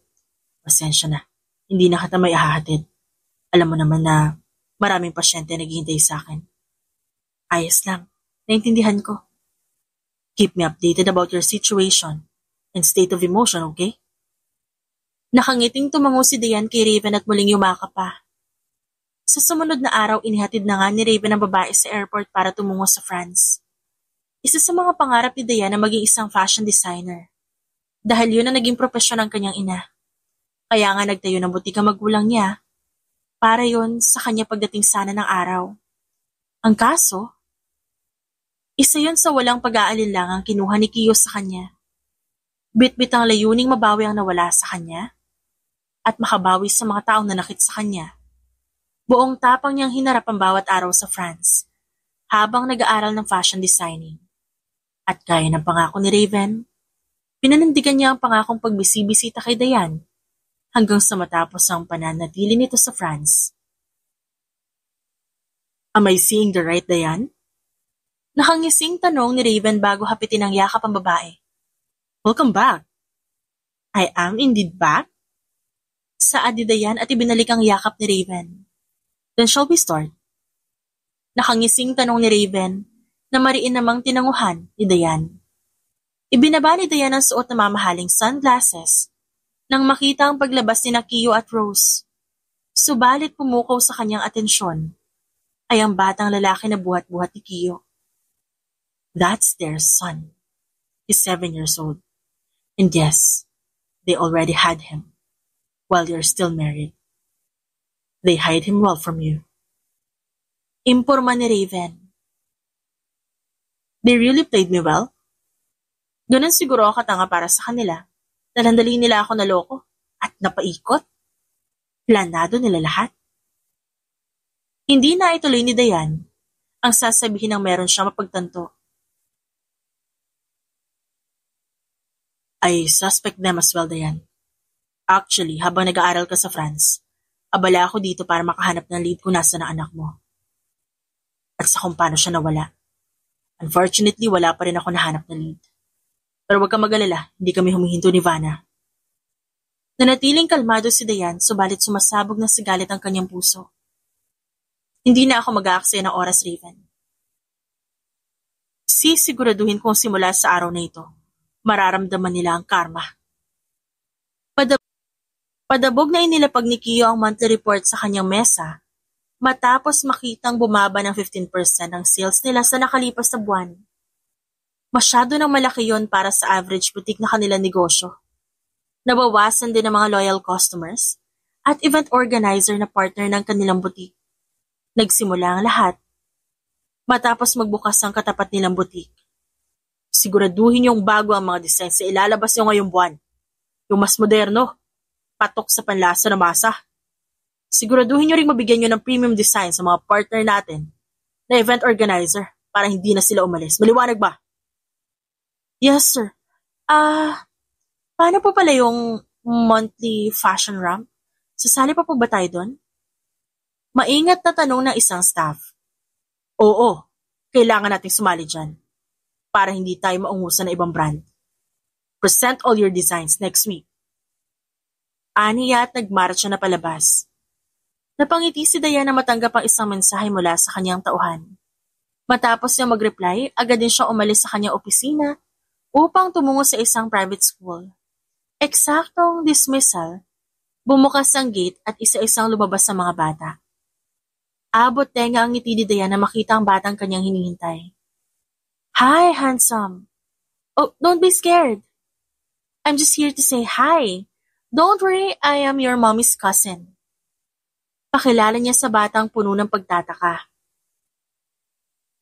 Pasensya na. Hindi na kita may ihahatid. Alam mo naman na maraming pasyente naghihintay sa akin. Ayos lang. Naintindihan ko. Keep me updated about your situation and state of emotion, okay? Nakangiting tumango si Dayan kay Raven at muling yumakap pa. Sa sumunod na araw, inihatid na nga ni Raven ang babae sa airport para tumungo sa France. Isa sa mga pangarap ni Dayan na maging isang fashion designer. Dahil yun ang naging propesyon ng kanyang ina. Kaya nga nagtayo ng butika magulang niya para yon sa kanya pagdating sana ng araw. Ang kaso, isa yon sa walang pag-aalinlangang kinuha ni Kio sa kanya. Bit-bit ang layuning mabawi ang nawala sa kanya at makabawi sa mga taong nanakit sa kanya. Buong tapang niyang hinarap ang bawat araw sa France habang nag-aaral ng fashion designing. At gaya ng pangako ni Raven, pinanindigan niya ang pangakong pagbisibisita kay Dayan hanggang sa matapos ang pananatili nito sa France. Am I seeing the right, Dayan? Nakangising tanong ni Raven bago hapitin ang yakap ang babae. Welcome back. I am indeed back? Saad ni Dayan at ibinalik ang yakap ni Raven. Then shall we start? Nakangising tanong ni Raven na mariin namang tinanguhan ni Dayan. Ibinaba ni Dayan ang suot na mamahaling sunglasses nang makita ang paglabas ni Kio at Rose. Subalit pumukaw sa kanyang atensyon ay ang batang lalaki na buhat-buhat ni Kio. That's their son. He's 7 years old. And yes, they already had him while you're still married. They hide him well from you. Imporma ni Raven. They really played me well? Ganun siguro ako katanga para sa kanila. Nalandali nila ako naloko at napaikot. Planado nila lahat. Hindi na ituloy ni Dayan ang sasabihin ng meron siyang mapagtanto. I suspect them as well, Dayan. Actually, habang nag-aaral ka sa France, abala ako dito para makahanap ng lead kung nasa na anak mo. At sa kung paano siya nawala. Unfortunately, wala pa rin ako nahanap na lead. Pero huwag kang mag-alala, hindi kami humihinto ni Vanna. Nanatiling kalmado si Dayan, subalit sumasabog na sigalit ang kanyang puso. Hindi na ako mag-aaksaya ng oras, Raven. Sisiguraduhin kong simula sa araw na ito, mararamdaman nila ang karma. Padabog na inilapag ni Kio ang monthly report sa kanyang mesa, matapos makitang bumaba ng 15% ang sales nila sa nakalipas na buwan. Masyado nang malaki yon para sa average boutique na kanilang negosyo. Nabawasan din ang mga loyal customers at event organizer na partner ng kanilang boutique. Nagsimula ang lahat matapos magbukas ang katapat nilang boutique. Siguraduhin yung bago ang mga designs na ilalabas nyo ngayong buwan. Yung mas moderno, patok sa panlasa na masa. Siguraduhin nyo ring mabigyan nyo ng premium design sa mga partner natin na event organizer para hindi na sila umalis. Maliwanag ba? Yes, sir. Paano po pala yung monthly fashion ramp? Sasali pa po ba tayo doon? Maingat na tanong ng isang staff. Oo, kailangan nating sumali dyan para hindi tayo maungusan ng ibang brand. Present all your designs next week. Aniya at nagmarcha na palabas. Napangiti si Diana matanggap ang isang mensahe mula sa kanyang tauhan. Matapos niya mag-reply, agad din siya umalis sa kanyang opisina upang tumungo sa isang private school. Eksaktong dismissal, bumukas ang gate at isa-isang lumabas sa mga bata. Abot tenga ang ngiti ni Diana makita ang batang kanyang hinihintay. Hi, handsome. Oh, don't be scared. I'm just here to say hi. Don't worry, I am your mommy's cousin. Pakilala niya sa batang puno ng pagtataka.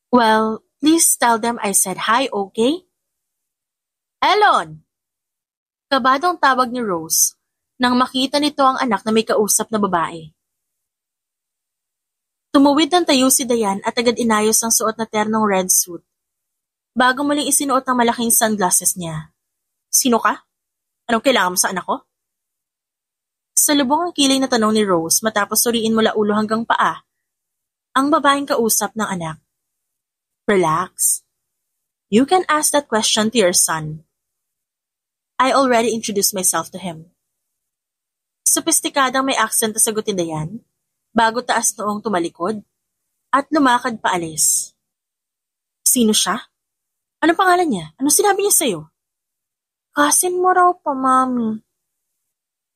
Well, please tell them I said hi, okay? Elon! Kabadong tawag ni Rose nang makita nito ang anak na may kausap na babae. Tumuwid ng tayo si Dayan at agad inayos ang suot na ternong red suit. Bago muling isinuot ang malaking sunglasses niya. Sino ka? Anong kailangan mo sa anak ko? Salubong ang kilay na tanong ni Rose matapos suriin mula ulo hanggang paa ang babaeng kausap ng anak. Relax. You can ask that question to your son. I already introduced myself to him. Sopistikadang may accent na sagutin Dayan bago taas noong tumalikod at lumakad paalis. Sino siya? Anong pangalan niya? Anong sinabi niya sa'yo? Cousin mo raw pa, Mami.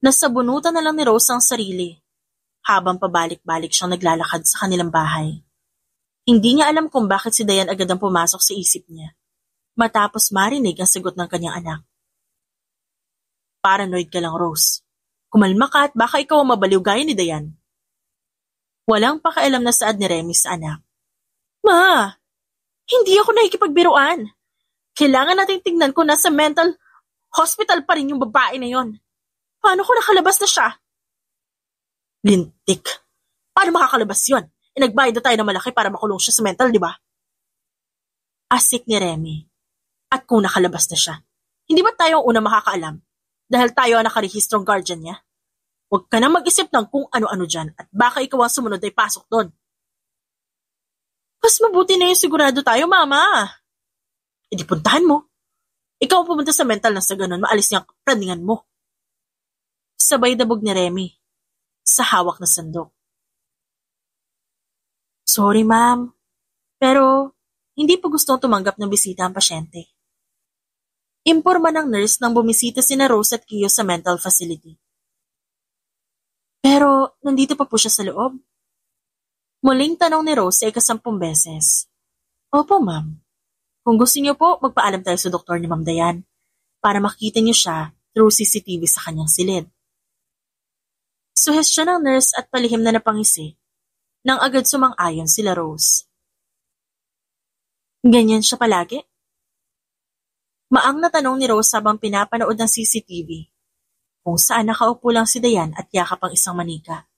Nasabunutan na lang ni Rose ang sarili habang pabalik-balik siyang naglalakad sa kanilang bahay. Hindi niya alam kung bakit si Dayan agad ang pumasok sa isip niya matapos marinig ang sagot ng kanyang anak. Paranoid ka lang, Rose. Kumalma ka at baka ikaw ang mabaliw gaya ni Dayan. Walang pakialam na saad ni Remy sa anak. Ma, hindi ako nakikipagbiruan. Kailangan nating tingnan kung nasa mental hospital pa rin yung babae na yon. Paano kung nakalabas na siya? Lintik. Paano makakalabas yon? Nagbayad na tayo ng malaki para makulong siya sa mental, di ba? Asik ni Remy. At kung nakalabas na siya, hindi ba tayo ang una makakaalam? Dahil tayo ang nakarehistrong guardian niya? Huwag ka na mag-isip ng kung ano-ano dyan at baka ikaw ang sumunod ay pasok doon. Mas mabuti na yung sigurado tayo, Mama. E di puntahan mo. Ikaw ang pumunta sa mental na sa ganun, maalis niya ang praningan mo. Sabay dabog ni Remy sa hawak na sandok. Sorry, Ma'am. Pero hindi pa gusto tumanggap ng bisita ang pasyente. Imporma ng nurse nang bumisita sina Rose at Kiyo sa mental facility. Pero nandito pa po siya sa loob? Muling tanong ni Rose ay 10 beses. Opo, Ma'am. Kung gusto niyo po, magpaalam tayo sa doktor ni Ma'am Dayan para makita niyo siya through CCTV sa kanyang silid. Suhestyon ng nurse at palihim na napangisi nang agad sumang-ayon sila Rose. Ganyan siya palagi? Maang na tanong ni Rose habang pinapanood ng CCTV kung saan nakaupo lang si Dayan at yakap ang isang manika.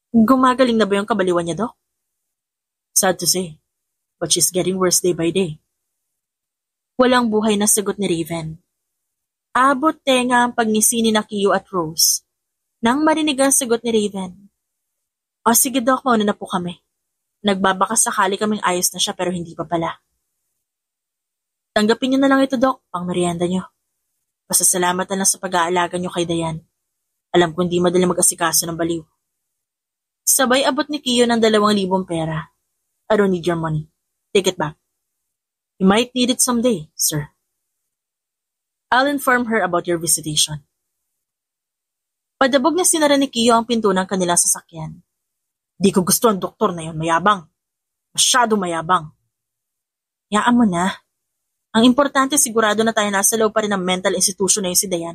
Gumagaling na ba yung kabaliwan niya, Dok? Sad to say, but she's getting worse day by day. Walang buhay na sagot ni Raven. Abot tenga ang pagngisi ni Kiyo at Rose nang marinig ang sagot ni Raven. O sige, Dok, mauna na po kami. Nagbabaka sakali kaming ayos na siya pero hindi pa pala. Tanggapin niyo na lang ito, Dok, pang merienda niyo. Pasasalamat na lang sa pag-aalaga niyo kay Dayan. Alam ko hindi madali mag-asikaso ng baliw. Sabay abot ni Kiyo ng 2,000 pera. I don't need your money. Take it back. You might need it someday, sir. I'll inform her about your visitation. Padabog na sinara ni Kiyo ang pinto ng kanilang sasakyan. Di ko gusto ang doktor na yon, mayabang. Masyado mayabang. Yaan mo na. Ang importante sigurado na tayo nasa loob pa rin ng mental institution na yun si Dayan.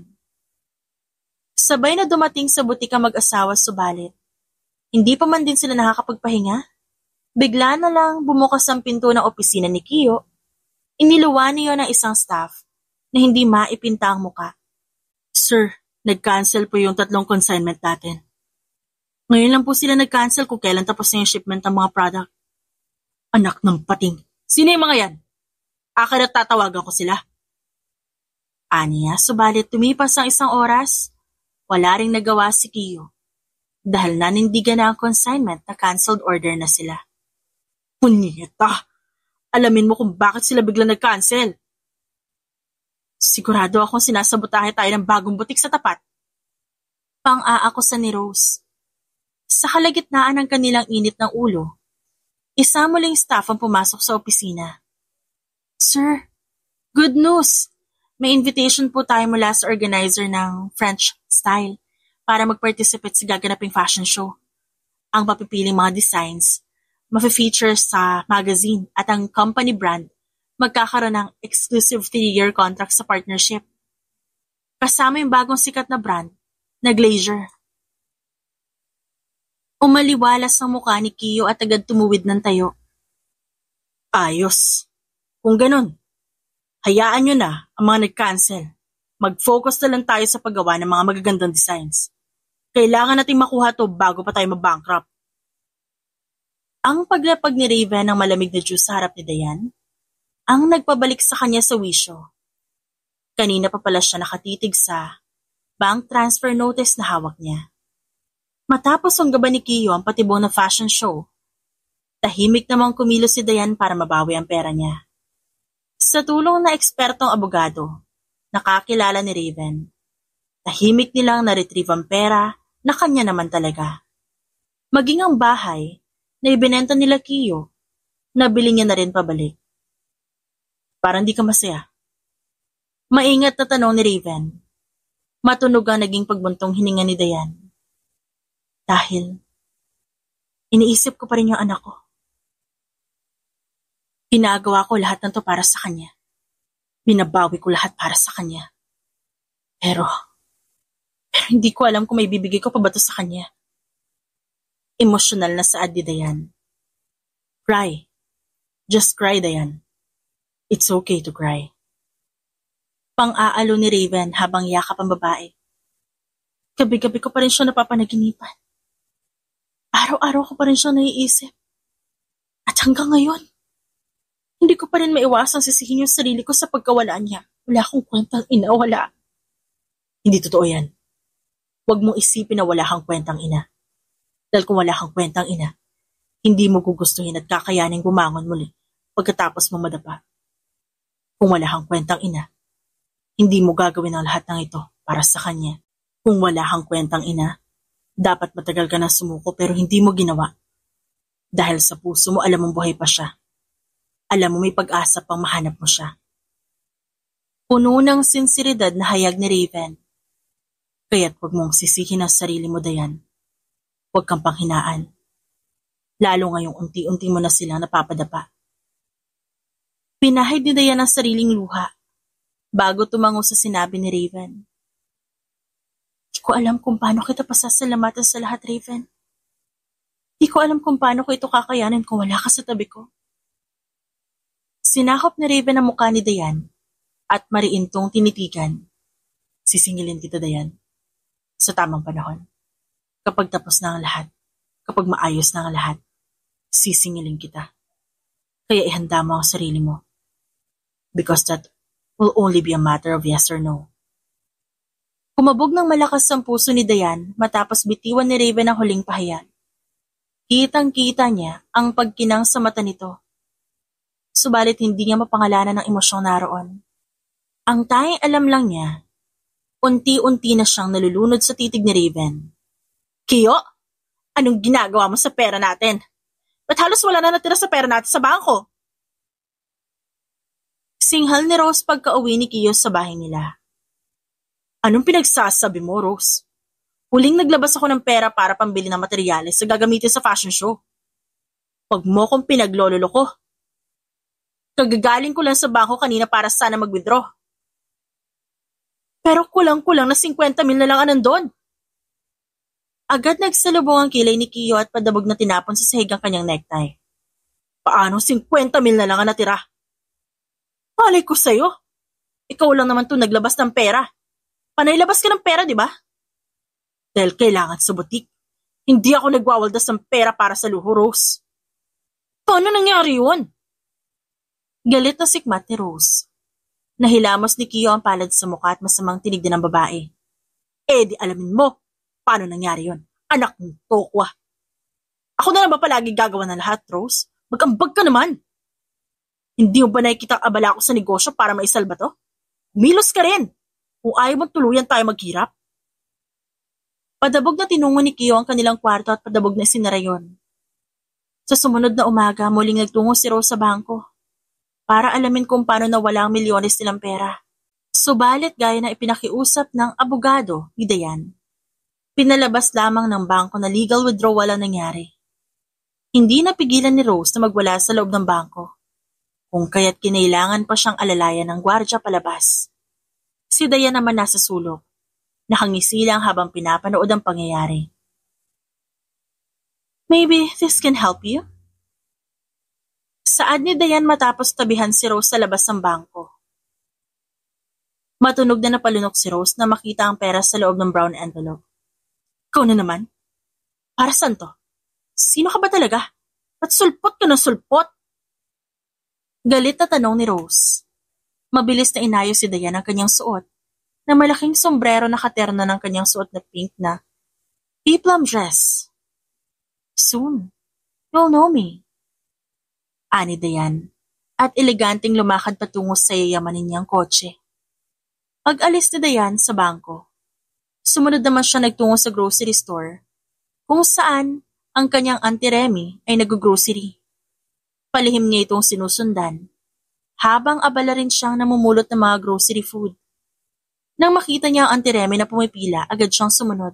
Sabay na dumating sa butika mag-asawa subalit. Hindi pa man din sila nakakapagpahinga. Bigla na lang bumukas ang pinto ng opisina ni Kiyo. Iniluwan niyo ng isang staff na hindi maipinta ang muka. Sir, nag-cancel po yung 3 consignment natin. Ngayon lang po sila nag-cancel kung kailan tapos na yung shipment ng mga product. Anak ng pating. Sino yung mga yan? Akin at tatawagan ko sila. Aniya, subalit tumipas ang isang oras, wala ring nagawa si Kiyo. Dahil nanindigan na ang consignment na cancelled order na sila. Punyeta! Alamin mo kung bakit sila biglang nag-cancel. Sigurado akong sinasabotahe tayo ng bagong butik sa tapat. Pang-aakusa ni Rose. Sa kalagitnaan ng kanilang init ng ulo, isa muling staff ang pumasok sa opisina. Sir, good news! May invitation po tayo mula sa organizer ng French Style para mag-participate sa gaganaping fashion show. Ang mapipiling mga designs, mafe-feature sa magazine at ang company brand magkakaroon ng exclusive 3-year contract sa partnership. Kasama yung bagong sikat na brand na Glacier. Umaliwalas ang mukha ni Kiyo at agad tumuwid ng tayo. Ayos. Kung ganun, hayaan nyo na ang mga nag-cancel. Mag-focus na lang tayo sa paggawa ng mga magagandang designs. Kailangan nating makuha to bago pa tayo mabankrupt. Ang paglapag ni Raven ng malamig na juice sa harap ni Dayan, ang nagpabalik sa kanya sa wisyo. Kanina pa pala siya nakatitig sa bank transfer notice na hawak niya. Matapos ang gaban ni Kiyo ang patibong na fashion show, tahimik namang kumilos si Dayan para mabawi ang pera niya. Sa tulong na ekspertong abogado, nakakilala ni Raven, tahimik nilang na-retrieve ang pera na kanya naman talaga. Maging ang bahay na ibinenta nila Kiyo, nabili niya na rin pabalik. Parang di ka masaya. Maingat na tanong ni Raven. Matunog ang naging pagbuntong hininga ni Dayan. Dahil, iniisip ko pa rin yung anak ko. Ginagawa ko lahat ng to para sa kanya. Binabawi ko lahat para sa kanya. Pero hindi ko alam kung may bibigay ko pa ba to sa kanya. Emosyonal na saad ni Dayan. Cry. Just cry, Dayan. It's okay to cry. Pang-aalo ni Raven habang yakap ang babae. Gabi-gabi ko pa rin siya napapanaginipan. Araw-araw ko pa rin siya naiisip. At hanggang ngayon, hindi ko pa rin maiwasang sisihin yung sarili ko sa pagkawala niya. Wala akong kwentang ina, wala. Hindi totoo yan. Huwag mong isipin na wala kang kwentang ina. Dahil kung wala kang kwentang ina, hindi mo gugustuhin at kakayanin gumangon muli pagkatapos mo madapa. Kung wala kang kwentang ina, hindi mo gagawin ang lahat ng ito para sa kanya. Kung wala kang kwentang ina, dapat matagal ka na sumuko pero hindi mo ginawa. Dahil sa puso mo alam mong buhay pa siya. Alam mo may pag-asa pang mahanap mo siya. Puno ng sinseridad na hayag ni Raven. Kaya't huwag mong sisihin ang sarili mo, Dayan. Huwag kang panghinaan. Lalo ngayong unti-unti mo na silang napapadapa. Pinahid ni Dayan ang sariling luha bago tumango sa sinabi ni Raven. Di ko alam kung paano kita pasasalamatan sa lahat, Raven. Di ko alam kung paano ko ito kakayanin kung wala ka sa tabi ko. Sinakop ni Raven ang mukha ni Dayan at mariintong tinitigan. Sisingilin kita, Dayan. Sa tamang panahon. Kapag tapos na ang lahat, kapag maayos na ang lahat, sisingilin kita. Kaya ihanda mo ang sarili mo. Because that will only be a matter of yes or no. Kumabog ng malakas ang puso ni Dayan matapos bitiwan ni Raven ang huling pahayag. Kitang-kita niya ang pagkinang sa mata nito. Subalit hindi niya mapangalanan ng emosyong naroon. Ang tanging alam lang niya, unti-unti na siyang nalulunod sa titig ni Raven. Kiyo, anong ginagawa mo sa pera natin? Ba't halos wala na natira sa pera natin sa bangko? Singhal ni Rose pagka-uwi ni Kiyo sa bahay nila. Anong pinagsasabi mo, Rose? Huling naglabas ako ng pera para pambili ng materyales sa gagamitin sa fashion show. Huwag mo kong pinaglololo ko. Kagagaling ko lang sa bangko kanina para sana mag-withdraw. Pero kulang-kulang na 50,000 na lang ang nandun. Agad nagsalubong ang kilay ni Kiyo at padabog na tinapon sa sahig ang kanyang necktie. Paano 50,000 na lang ang natira? Palay ko sa'yo. Ikaw lang naman to naglabas ng pera. Panaylabas ka ng pera, di ba? Dahil kailangan sa butik. Hindi ako nagwawaldas ng pera para sa luho, Rose. Paano nangyari yun? Galit na sikmat ni Rose. Nahilamos ni Kiyo ang palad sa mukha at masamang tinignan ng babae. Di alamin mo. Paano nangyari yun? Anak ng tokwa. Ako na lang ba palagi gagawa ng lahat, Rose? Mag-ambag ka naman. Hindi mo ba nakikita ang abala ko sa negosyo para maisalba to? Milos ka rin. Kung ayaw mong tuluyan tayo maghirap. Padabog na tinungo ni Kiyo ang kanilang kwarto at padabog na sinara yun. Sa sumunod na umaga, muling nagtungo si Rose sa bangko para alamin kung paano nawala ang milyones nilang pera. Subalit gaya na ipinakiusap ng abogado ni Dayan, pinalabas lamang ng bangko na legal withdrawal ang nangyari. Hindi napigilan ni Rose na magwala sa loob ng bangko, kung kaya't kinailangan pa siyang alalayan ng gwardya palabas. Si Dayan naman nasa sulok, nakangisi lang habang pinapanood ang pangyayari. Maybe this can help you? Saad ni Dayan matapos tabihan si Rose sa labas ng bangko. Matunog na napalunok si Rose na makita ang pera sa loob ng brown envelope. Ikaw na naman? Para saan to? Sino ka ba talaga? Ba't sulpot ka ng sulpot? Galit na tanong ni Rose. Mabilis na inayos si Dayan ang kanyang suot, na malaking sombrero na katerno ng kanyang suot na pink na peplum dress. Soon, you'll know me. Ani Dayan, at eleganteng lumakad patungo sa yayamanin niyang kotse. Pag-alis ni Dayan sa bangko, sumunod naman siya nagtungo sa grocery store, kung saan ang kanyang Auntie Remy ay nag-grocery. Palihim niya itong sinusundan, habang abala rin siyang namumulot ng mga grocery food. Nang makita niya ang Auntie Remy na pumipila, agad siyang sumunod.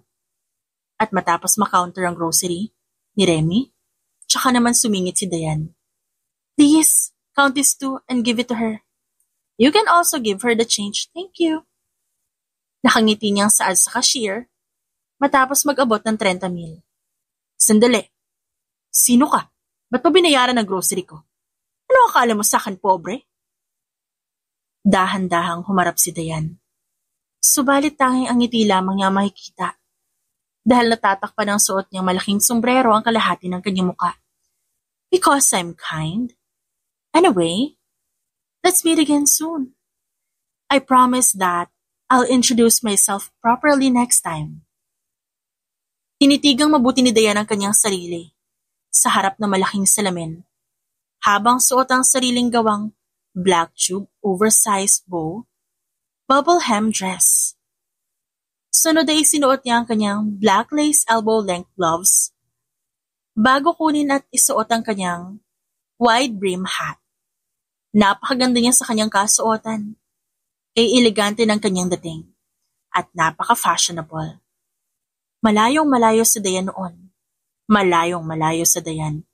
At matapos ma-counter ang grocery ni Remy, tsaka naman sumingit si Dayan. Please, count this too and give it to her. You can also give her the change, thank you. Nakangiti niyang saad sa cashier, matapos mag-abot ng 30,000. Sandali. Sino ka? Ba't pa binayaran ang grocery ko? Ano akala mo sa akin, pobre? Dahan-dahang humarap si Dayan. Subalit tanging ang ngiti lamang niya makikita. Dahil natatakpan ng suot niyang malaking sombrero ang kalahati ng kanyang muka. Because I'm kind. Anyway, let's meet again soon. I promise that I'll introduce myself properly next time. Tinitigang mabuti ni Dayan ang kanyang sarili sa harap ng malaking salamin, habang suot ang sariling gawang black tube oversized bow, bubble hem dress. Sunod ay sinuot niya ang kanyang black lace elbow-length gloves, bago kunin at isuot ang kanyang wide brim hat. Napakaganda niya sa kanyang kasuotan, elegante ng kanyang dating, at napaka-fashionable. Malayong-malayo sa Dayan noon, malayong-malayo sa Dayan,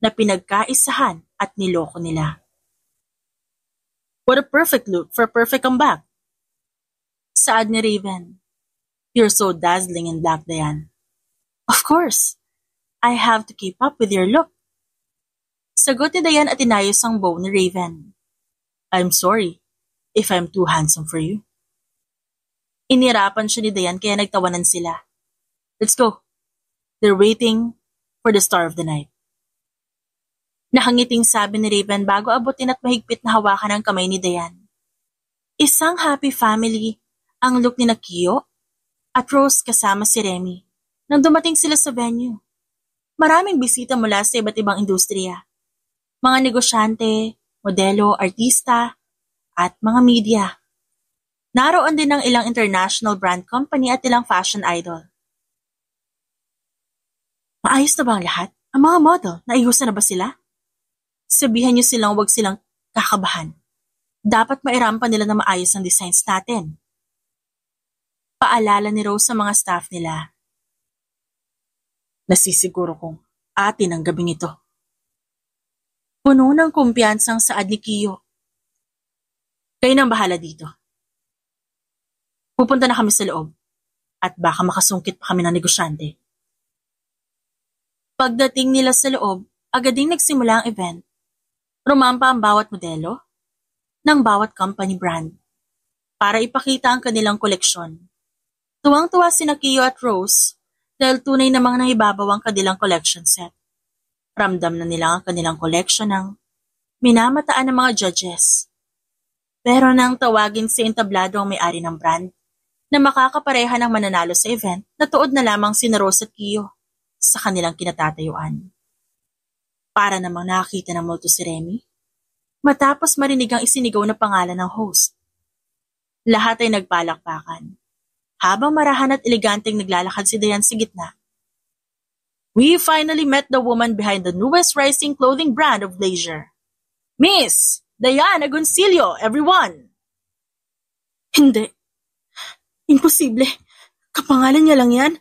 na pinagkaisahan at niloko nila. What a perfect look for a perfect comeback. Saad ni Raven. You're so dazzling in black, Dayan. Of course, I have to keep up with your look. Sagot ni Dayan at inayos ang bow ni Raven. I'm sorry if I'm too handsome for you. Inirapan siya ni Dayan kaya nagtawanan sila. Let's go. They're waiting for the star of the night. Nakangiting sabi ni Raven bago abutin at mahigpit na hawakan ang kamay ni Dayan. Isang happy family ang look ni Kiyo at Rose kasama si Remy nang dumating sila sa venue. Maraming bisita mula sa iba't ibang industriya. Mga negosyante, modelo, artista, at mga media. Naroon din ang ilang international brand company at ilang fashion idol. Maayos na ba ang lahat? Ang mga model, naihusan na ba sila? Sabihan niyo silang huwag silang kakabahan. Dapat mairampan nila na maayos ang designs natin. Paalala ni Rose sa mga staff nila. Nasisiguro kong atin ang gabing ito. Puno ng kumpiyansang saad ni Kiyo. Kayo nang bahala dito. Pupunta na kami sa loob at baka makasungkit pa kami ng negosyante. Pagdating nila sa loob, agad ding nagsimula ang event. Rumampa ang bawat modelo ng bawat company brand para ipakita ang kanilang koleksyon. Tuwang-tuwa sina Kiyo at Rose dahil tunay namang naibabaw ang kanilang collection set. Ramdam na nila ang kanilang collection ng minamataan ng mga judges. Pero nang tawagin si entablado ang may-ari ng brand na makakapareha ng mananalo sa event, natuod na lamang sina Rose at Kiyo sa kanilang kinatatayuan. Para namang nakakita ng multo si Remy, matapos marinig ang isinigaw na pangalan ng host. Lahat ay nagpalakpakan, habang marahan at eleganteng naglalakad si Dayan sa gitna. We finally met the woman behind the newest rising clothing brand of leisure. Miss Dayan Agoncillo, everyone! Hindi. Imposible. Kapangalan niya lang yan.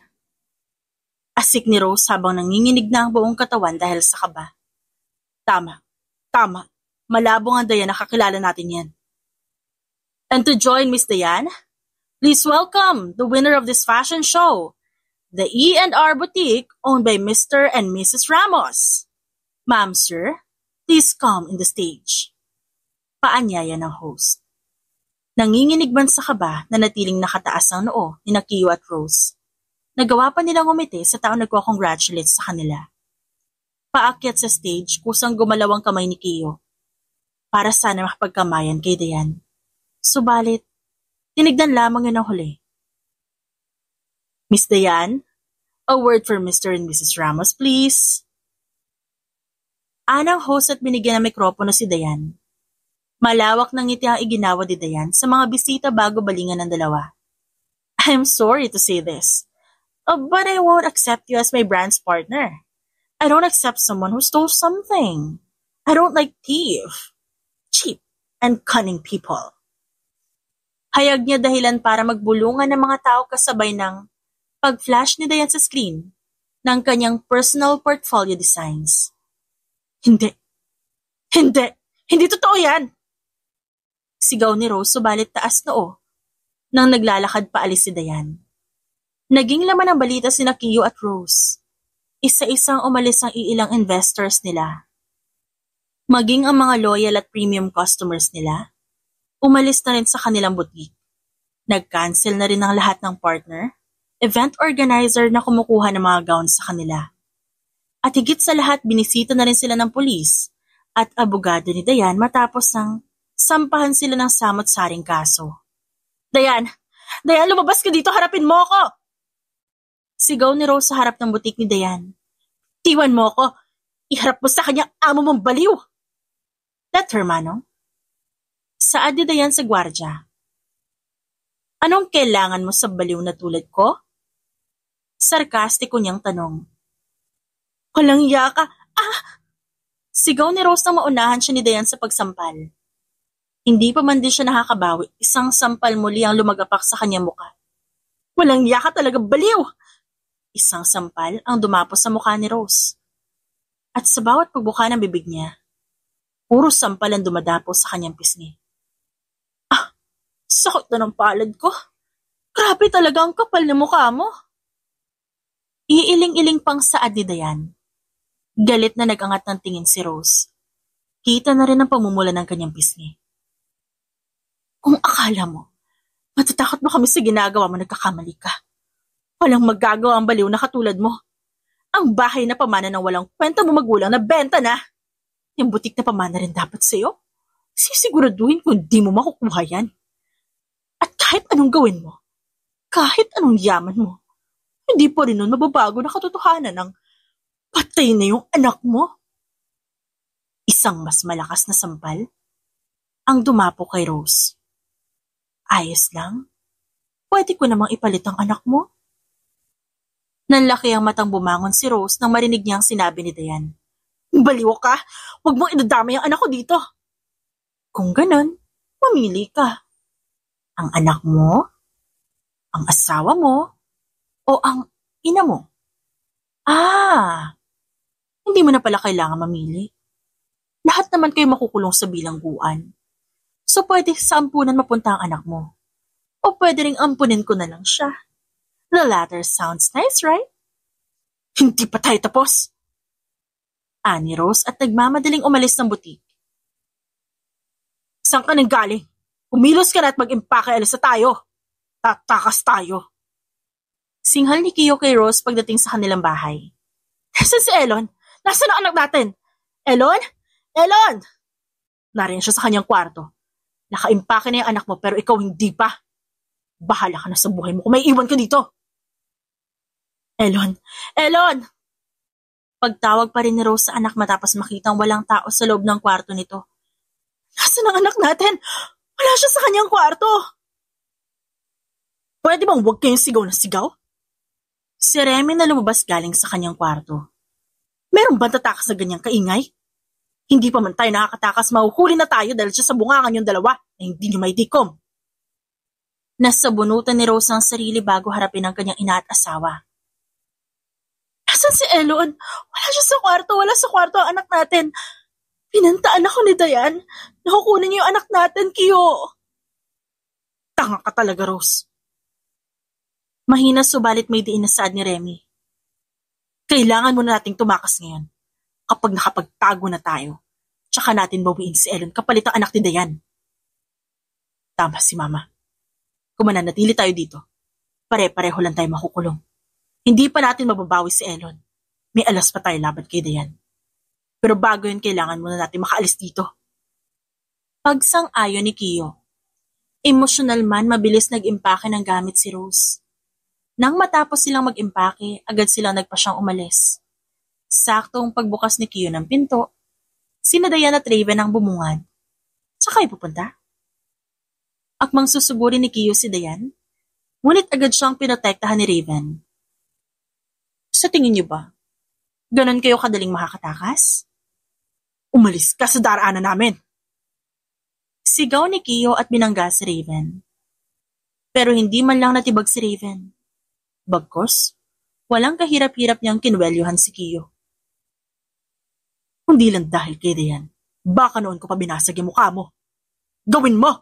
Asik ni Rose habang nanginginig na ang buong katawan dahil sa kaba. Tama. Malabo nga Dayan, nakakilala natin yan. And to join Miss Dayan, please welcome the winner of this fashion show, the E&R Boutique owned by Mr. and Mrs. Ramos. Ma'am, sir, please come in the stage. Paanyaya ng host. Nanginginig man sa kaba na natiling nakataas ang noo ni Kiyo at Rose. Nagawa pa nilang umiti sa taong nagko-congratulate sa kanila. Paakyat sa stage, kusang gumalaw ang kamay ni Kiyo para sana makapagkamayan kay Dayan. Subalit, tinignan lamang yun ang huli. Miss Dayan, a word for Mr. and Mrs. Ramos, please. Anang host at binigyan ng mikropono si Dayan. Malawak ng ngiti ang iginawa ni Dayan sa mga bisita bago balingan ng dalawa. I'm sorry to say this, but I won't accept you as my brand's partner. I don't accept someone who stole something. I don't like cheap, and cunning people. Hayag niya dahilan para magbulungan ng mga tao kasabay ng pag-flash ni Dayan sa screen ng kanyang personal portfolio designs. Hindi totoo yan! Sigaw ni Rose subalit taas noo nang naglalakad paalis si Dayan. Naging laman ng balita sina Kiyo at Rose. Isa-isang umalis ang iilang investors nila. Maging ang mga loyal at premium customers nila, umalis na rin sa kanilang boutique. Nag-cancel na rin ang lahat ng partner, event organizer na kumukuha ng mga gowns sa kanila. At higit sa lahat, binisita na rin sila ng pulis at abogado ni Dayan matapos nang sampahan sila ng samot-saring kaso. Dayan, lumabas ka dito, harapin mo ako! Sigaw ni Rose sa harap ng butik ni Dayan. Tiwan mo ako, iharap mo sa kanya amo mong baliw! Let her, Manong. Saad ni Dayan sa gwardya. Anong kailangan mo sa baliw na tulad ko? Sarkastiko niyang tanong. Walang iya ka! Sigaw ni Rose nang maunahan siya ni Dayan sa pagsampal. Hindi pa man din siya nakakabawi, isang sampal muli ang lumagapak sa kanyang muka. Walang iya ka talaga, baliw! Isang sampal ang dumapos sa mukha ni Rose. At sa bawat pagbuka ng bibig niya, puro sampal ang dumadapos sa kanyang pisngi. Sakot na ng palad ko. Grabe talaga ang kapal na mukha mo. Iiling-iling pang saad ni Dayan. Galit na nag-angat ng tingin si Rose. Kita na rin ang pamumula ng kanyang pisngi. Kung akala mo, matatakot mo kami sa ginagawa mo, nagkakamali ka. Walang magagawa ang baliw na katulad mo. Ang bahay na pamana ng walang kwenta mo magulang na benta na. Yung butik na pamana rin dapat sa'yo. Sisiguraduhin kung di mo makukuha yan. At kahit anong gawin mo, kahit anong yaman mo, hindi pa rin nun mababago na katotohanan ng patay na yung anak mo. Isang mas malakas na sampal ang dumapo kay Rose. Ayos lang. Pwede ko namang ipalit ang anak mo. Nanlaki ang matang bumangon si Rose nang marinig niyang sinabi ni Dayan. Baliw ka! Huwag mong idadamay ang anak ko dito. Kung ganon, mamili ka. Ang anak mo, ang asawa mo, o ang ina mo? Hindi mo na pala kailangan mamili. Lahat naman kayo makukulong sa bilangguan. So pwede sa ampunan mapunta ang anak mo. O pwede ring ampunin ko na lang siya. The latter sounds nice, right? Hindi pa tayo tapos. Ani Rose at nagmamadaling umalis ng butik. Saan ka nang galing? Umilos ka na at mag-impake, alis na tayo. Tatakas tayo. Singhal ni Kiyo kay Rose pagdating sa kanilang bahay. Nasaan si Elon? Nasaan ang anak natin? Elon? Elon! Nariyan siya sa kanyang kwarto. Nakaimpake na yung anak mo pero ikaw hindi pa. Bahala ka na sa buhay mo kung may iwan ka dito. Elon! Elon! Pagtawag pa rin ni Rose sa anak matapos makitang walang tao sa loob ng kwarto nito. Nasaan ang anak natin? Wala siya sa kanyang kwarto. Pwede bang huwag kayong sigaw na sigaw? Si Remy na lumabas galing sa kanyang kwarto. Meron ba tatakas na ganyang kaingay? Hindi pa man tayo nakakatakas, mahuhuli na tayo dahil siya sa bungangan yung dalawa na hindi niyo may dikom. Nasabunutan ni Rose ang sarili bago harapin ang kanyang ina at asawa. Nasaan si Elon? Wala siya sa kwarto, wala sa kwarto ang anak natin. Pinantaan ako ni Dayan. Nakukunin niyo yung anak natin, Kiyo. Tanga ka talaga, Rose. Mahina subalit may diin na saad ni Remy. Kailangan muna nating tumakas ngayon. Kapag nakapagtago na tayo, tsaka natin bawiin si Elon kapalit ang anak ni Dayan. Tama si Mama. Kung mananatili tayo dito, pare-pareho lang tayo makukulong. Hindi pa natin mababawi si Elon. May alas pa tayo laban kay Dayan. Pero bago yun, kailangan muna natin makaalis dito. Pagsang-ayon ni Kiyo. Emosyonal man, mabilis nag-impake ng gamit si Rose. Nang matapos silang mag-impake, agad silang nagpasyang umalis. Saktong pagbukas ni Kiyo ng pinto, sina Dayan at Raven ang bumungad. Saan kayo pupunta? Akmang susugurin ni Kiyo si Dayan, ngunit agad siyang pinotektahan ni Raven. Sa tingin niyo ba, ganon kayo kadaling makakatakas? Umalis ka sa daraanan namin! Sigaw ni Kiyo at binangga si Raven. Pero hindi man lang natibag si Raven. Bagkos, walang kahirap-hirap niyang kinwelyuhan si Kiyo. Kundi lang dahil kay Dayan, baka noon ko pa binasag yung mukha mo. Gawin mo!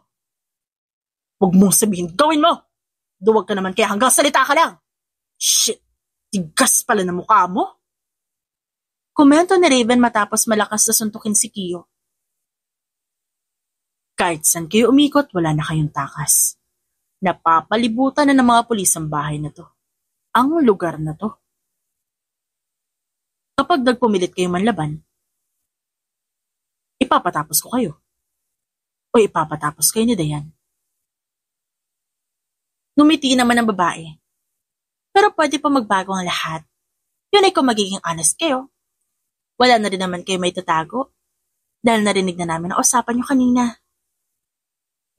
Huwag mong sabihin, gawin mo! Duwag ka naman kaya hanggang salita ka lang! Shit! Tigas pala ng mukha mo! Komento ni Raven matapos malakas na suntukin si Kiyo. Kahit saan kayo umikot, wala na kayong takas. Napapalibutan na ng mga pulis ang bahay na to. Ang lugar na to. Kapag nagpumilit kayo manlaban, ipapatapos ko kayo. O ipapatapos kayo ni Dayan. Ngumiti naman ang babae. Pero pwede pa magbago ang lahat. Yun ay kung magiging honest kayo. Wala na rin naman kayo may tatago. Dahil narinig na namin ang usapan nyo kanina.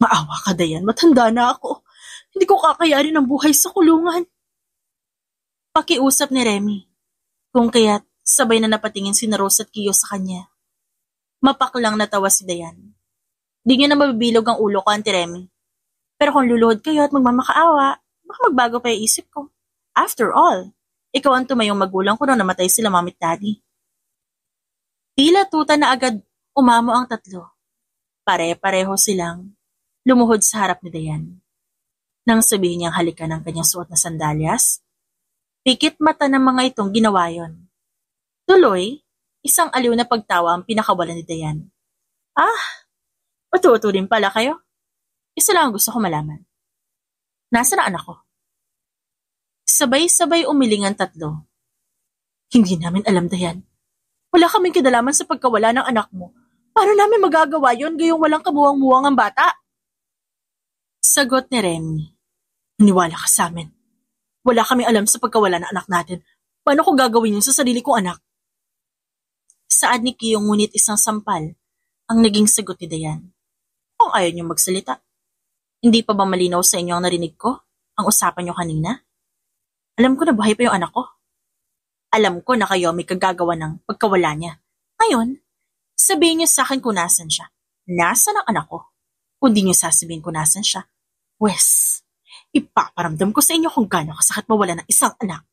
Maawa ka, Dayan. Matanda na ako. Hindi ko kakayanin ang buhay sa kulungan. Pakiusap ni Remy. Kung kaya't sabay na napatingin si Rose at Kiyo sa kanya. Mapaklang natawa si Dayan. Di niya na mabibilog ang ulo ko, Auntie Remy. Pero kung luluhod kayo at magmamakaawa, baka magbago pa yung isip ko. After all, ikaw ang tumayong magulang ko nung namatay sila Mami at Daddy. Tila tuta na agad umamo ang tatlo. Pare-pareho silang lumuhod sa harap ni Dayan. Nang sabihin niyang halika ng kanyang suot na sandalyas, pikit mata ng mga itong ginawa yon. Tuloy, isang aliw na pagtawa ang pinakawalan ni Dayan. Matuto din pala kayo. Isa lang ang gusto ko malaman. Nasaan ang anak ko? Sabay-sabay umiling ang tatlo. Hindi namin alam, Dayan. Wala kaming kinalaman sa pagkawala ng anak mo. Paano namin magagawa yon gayong walang kabuwang-muwang ang bata? Sagot ni Remy. Naniwala ka sa amin. Wala kaming alam sa pagkawala ng anak natin. Paano ko gagawin yun sa sarili kong anak? Saad ni Kiyo ngunit isang sampal ang naging sagot ni Dayan. Kung ayaw niyo magsalita. Hindi pa ba malinaw sa inyo ang narinig ko? Ang usapan niyo kanina? Alam ko na buhay pa yung anak ko. Alam ko na kayo may kagagawa ng pagkawala niya. Ngayon, sabihin niyo sa akin kung nasan siya. Nasaan ang anak ko? Kung di niyo sasabihin kung nasan siya, wes, ipaparamdam ko sa inyo kung gaano kasakit mawala ng isang anak.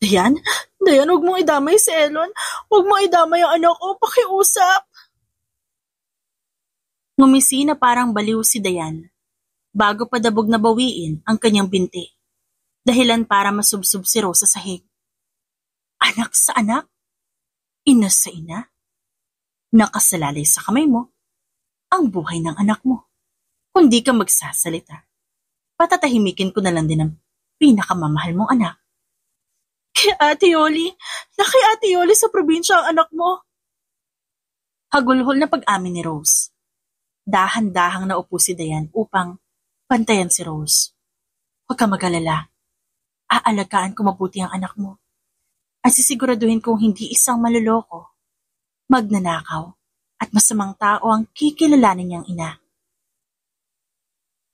Dayan, huwag mong idamay si Elon. Huwag mong idamay ang anak ko. Pakiusap. Ngumisi na parang baliw si Dayan bago padabog na bawiin ang kanyang binti. Dahilan para masubsob si Rose sa sahig. Anak sa anak? Ina sa ina? Nakasalalay sa kamay mo ang buhay ng anak mo. Kung di ka magsasalita, patatahimikin ko na lang din ang pinakamamahal mong anak. Kay Ate Yoli, Ate Yoli sa probinsya ang anak mo. Hagulhol na pag-amin ni Rose. Dahan-dahang naupo si Dayan upang pantayan si Rose. Huwag ka mag-alala. Aalagaan ko mabuti ang anak mo. At sisiguraduhin kong hindi isang maluloko, magnanakaw, at masamang tao ang kikilalanin niyang ina.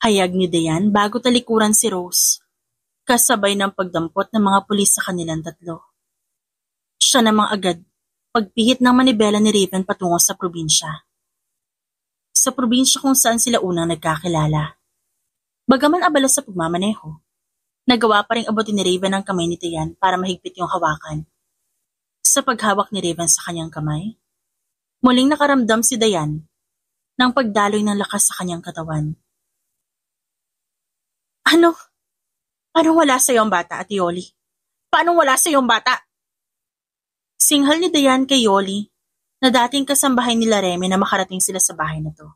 Hayag ni Dayan bago talikuran si Rose, kasabay ng pagdampot ng mga pulis sa kanilang tatlo. Siya namang agad pagpihit ng manibela ni Raven patungo sa probinsya. Sa probinsya kung saan sila unang nagkakilala. Bagaman abala sa pagmamaneho, nagawa pa ring abutin ni Raven ang kamay ni Dayan para mahigpit yung hawakan. Sa paghawak ni Raven sa kanyang kamay, muling nakaramdam si Dayan ng pagdaloy ng lakas sa kanyang katawan. Ano? Paano wala sa iyong bata, Ate Yoli? Paano wala sa iyong bata? Singhal ni Dayan kay Yoli na dating kasambahay nila Remy na makarating sila sa bahay na to.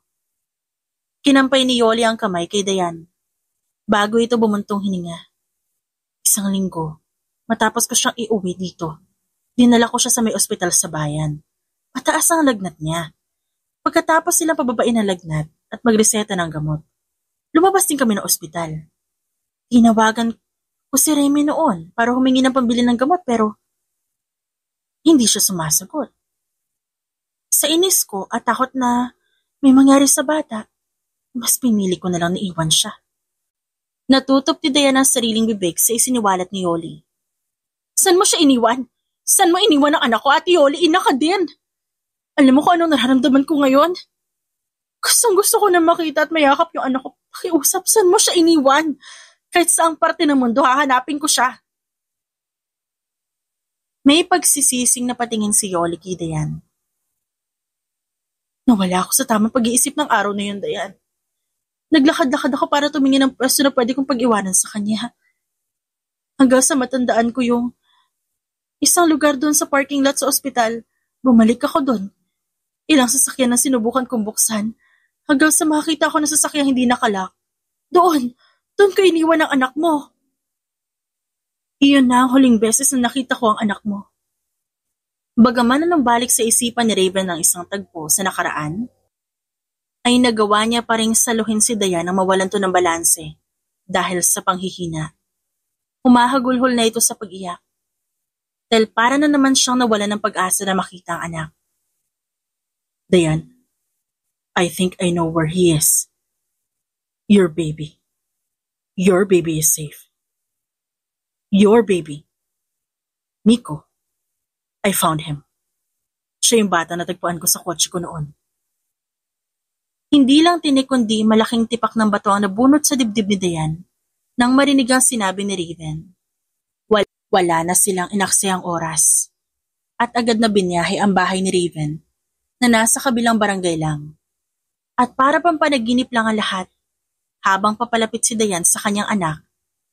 Kinampay ni Yoli ang kamay kay Dayan bago ito bumuntong hininga. 1 linggo, matapos ko siyang iuwi dito, dinala ko siya sa may ospital sa bayan. Mataas ang lagnat niya. Pagkatapos silang pababain ng lagnat at magreseta ng gamot, lumabas din kami ng ospital. Tinawagan ko si Remy noon para humingi ng pambili ng gamot pero hindi siya sumasagot. Sa inis ko at takot na may mangyari sa bata, mas pinili ko na lang naiwan siya. Natutop ni Dayan ang sariling bibig sa isiniwalat ni Yoli. San mo siya iniwan? San mo iniwan ang anak ko, Ate Yoli? Ina ka din! Alam mo kung anong nararamdaman ko ngayon? Gusto ko na makita at mayakap yung anak ko. Pakiusap, san mo siya iniwan? Kahit saang parte ng mundo, hahanapin ko siya. May pagsisising na patingin si Yoli kay Dayan. Nawala ako sa tamang pag-iisip ng araw na yun, Dayan. Naglakad-lakad ako para tumingin ng pwesto na pwede kong pag-iwanan sa kanya. Hanggang sa matandaan ko yung isang lugar doon sa parking lot sa ospital. Bumalik ako doon. Ilang sasakyan na sinubukan kong buksan. Hanggang sa makakita ko na sasakyan hindi nakalak. Doon ko iniwan ang anak mo. Iyon na ang huling beses na nakita ko ang anak mo. Bagaman na balik sa isipan ni Raven ng isang tagpo sa nakaraan, ay nagawa niya pa ring saluhin si Dayan na mawalan to ng balanse dahil sa panghihina. Humahagulhol na ito sa pag-iyak. Dahil para na naman siyang nawalan ng pag-asa na makita ang anak. Dayan, I think I know where he is. Your baby. Your baby is safe. Your baby. Nico. I found him. Siya yung bata na tagpuan ko sa kotse ko noon. Hindi lang tinik kundi malaking tipak ng bato ang nabunot sa dibdib ni Dayan nang marinig ang sinabi ni Raven. Wala na silang inaksayang oras at agad na binyahe ang bahay ni Raven na nasa kabilang barangay lang. At para pang panaginip lang ang lahat habang papalapit si Dayan sa kanyang anak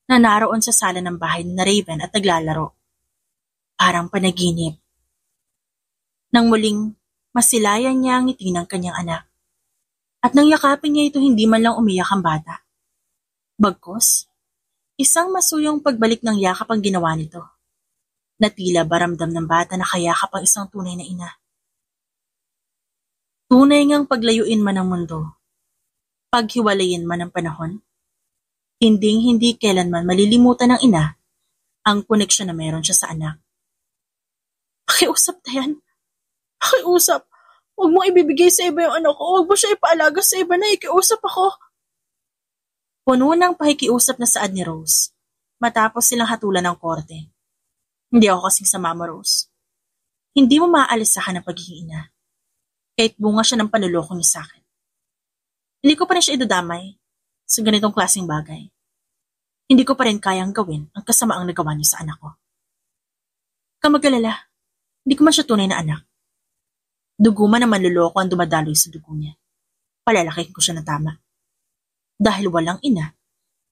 na naroon sa sala ng bahay ni Raven at naglalaro. Parang panaginip. Nang muling masilayan niya ang ngiti ng kanyang anak. At nang yakapin niya ito hindi man lang umiyak ang bata. Bagkus, isang masuyong pagbalik ng yakap ang ginawa nito. Na tila baramdam ng bata na kayakap ang isang tunay na ina. Tunay ngang paglayuin man ang mundo, paghiwalayin man ang panahon, hindi kailanman malilimutan ng ina ang koneksyon na meron siya sa anak. Pakiusap, Dayan. Pakiusap. Huwag mong ibibigay sa iba yung anak ko. Huwag mo siya ipaalaga sa iba na ikiusap ako. Puno ng pakikiusap na saad ni Rose, matapos silang hatulan ng korte. Hindi ako kasing sa Mama Rose. Hindi mo maaalisahan ang pagiging ina. Kahit bunga siya ng panuloko niya sa akin. Hindi ko pa rin siya idadamay sa ganitong klaseng bagay. Hindi ko pa rin kayang gawin ang kasamaang nagawa niya sa anak ko. Kamagalala, hindi ko man siya tunay na anak. Dugo man na manluloko ang dumadaloy sa dugo niya. palalakihin ko siya ng tama. Dahil walang ina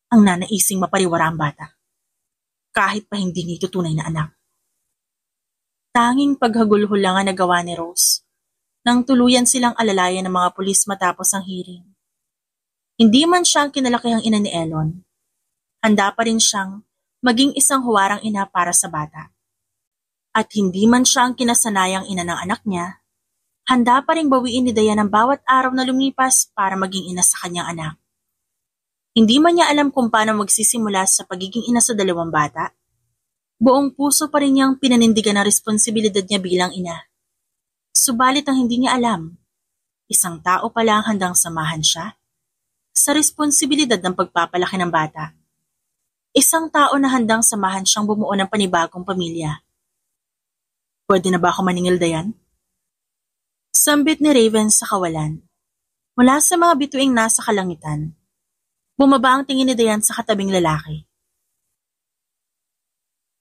ang nanaising mapariwara ang bata. Kahit pa hindi niya ito tunay na anak. Tanging paghagulhol lang ang nagawa ni Rose nang tuluyan silang alalayan ng mga pulis matapos ang hearing. Hindi man siya ang kinalakihang ina ni Elon, handa pa rin siyang maging isang huwarang ina para sa bata. At hindi man siya ang kinasanayang ina ng anak niya, handa pa rin bawiin ni Dayan ang bawat araw na lumipas para maging ina sa kanyang anak. Hindi man niya alam kung paano magsisimula sa pagiging ina sa dalawang bata. Buong puso pa rin niyang pinanindigan ang responsibilidad niya bilang ina. Subalit ang hindi niya alam, isang tao pala ang handang samahan siya sa responsibilidad ng pagpapalaki ng bata. Isang tao na handang samahan siyang bumuo ng panibagong pamilya. Pwede na ba ako maningil, Dayan? Sambit ni Raven sa kawalan. Mula sa mga bituing nasa kalangitan, bumaba ang tingin ni Dayan sa katabing lalaki.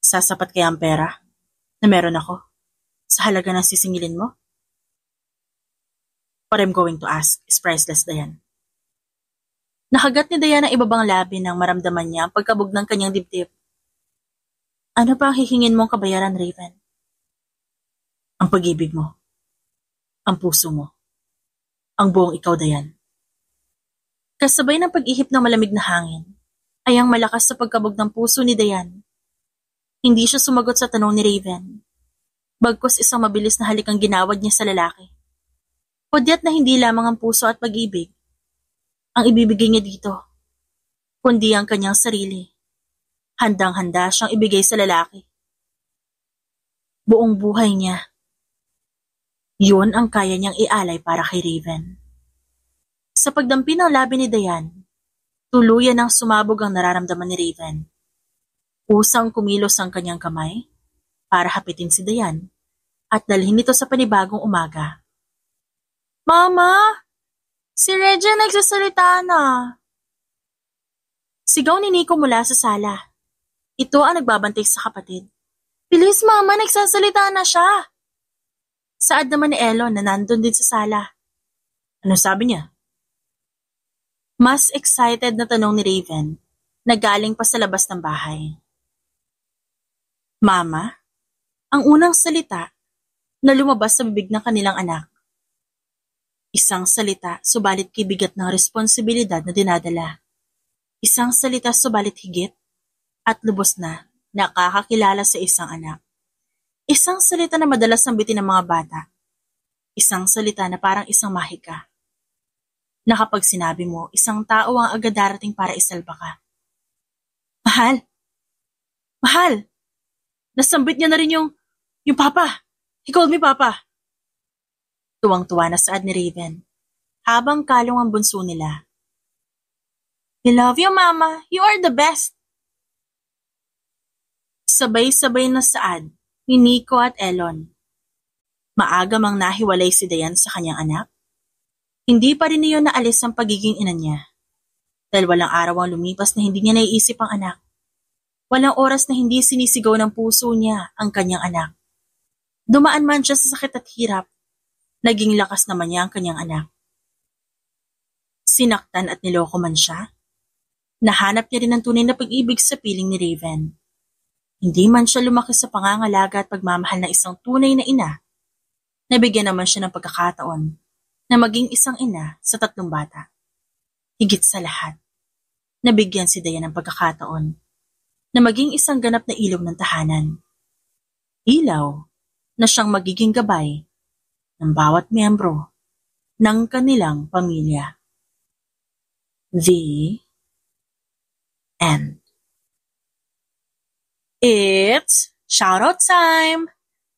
Sasapat kaya ang pera na meron ako sa halaga ng sisingilin mo? What I'm going to ask is priceless, Dayan. Nakagat ni Dayan ang ibabang labi nang maramdaman niya ang pagkabog ng kanyang dibdib. Ano pa ang hihingin mong kabayaran, Raven? Ang pag-ibig mo. Ang puso mo. Ang buong ikaw, Dayan. Kasabay ng pag-ihip ng malamig na hangin, ay ang malakas sa pagkabog ng puso ni Dayan. Hindi siya sumagot sa tanong ni Raven. Bagkus isang mabilis na halik ang ginawad niya sa lalaki. Hudyat na hindi lamang ang puso at pag-ibig ang ibibigay niya dito, kundi ang kanyang sarili. Handang-handa siyang ibigay sa lalaki. Buong buhay niya. Yun ang kaya niyang ialay para kay Raven. Sa pagdampi ng labi ni Dayan, tuluyan ang sumabog ang nararamdaman ni Raven. Usang kumilos ang kanyang kamay para hapitin si Dayan at dalhin ito sa panibagong umaga. Mama! Si Reggie nagsasalita na! Sigaw ni Nico mula sa sala. Ito ang nagbabantay sa kapatid. Bilis, Mama! Nagsasalita na siya! Saad naman ni Elon na nandun din sa sala. Ano sabi niya? Mas excited na tanong ni Raven na galing pa sa labas ng bahay. Mama, ang unang salita na lumabas sa bibig ng kanilang anak. Isang salita subalit kibigat ng responsibilidad na dinadala. Isang salita subalit higit at lubos na nakakakilala sa isang anak. Isang salita na madalas sambitin ng mga bata. Isang salita na parang isang mahika. Na kapag sinabi mo, isang tao ang agad darating para isalba ka. Mahal! Mahal! Nasambit niya na rin yung papa. He called me papa. Tuwang-tuwa na saad ni Raven, habang kalong ang bunso nila. I love you, Mama. You are the best. Sabay-sabay na saad ni Nico at Elon. Maaga mang nahiwalay si Dayan sa kanyang anak. Hindi pa rin niyo naalis ang pagiging ina niya. Dahil walang araw ang lumipas na hindi niya naiisip ang anak. Walang oras na hindi sinisigaw ng puso niya ang kanyang anak. Dumaan man siya sa sakit at hirap, naging lakas naman niya ang kanyang anak. Sinaktan at niloko man siya, nahanap niya rin ang tunay na pag-ibig sa piling ni Raven. Hindi man siya lumaki sa pangangalaga at pagmamahal na isang tunay na ina, nabigyan naman siya ng pagkakataon na maging isang ina sa 3 bata. Higit sa lahat, nabigyan si Dayan ng pagkakataon na maging isang ganap na ilaw ng tahanan. Ilaw na siyang magiging gabay ng bawat miyembro ng kanilang pamilya. The end. It's shoutout time!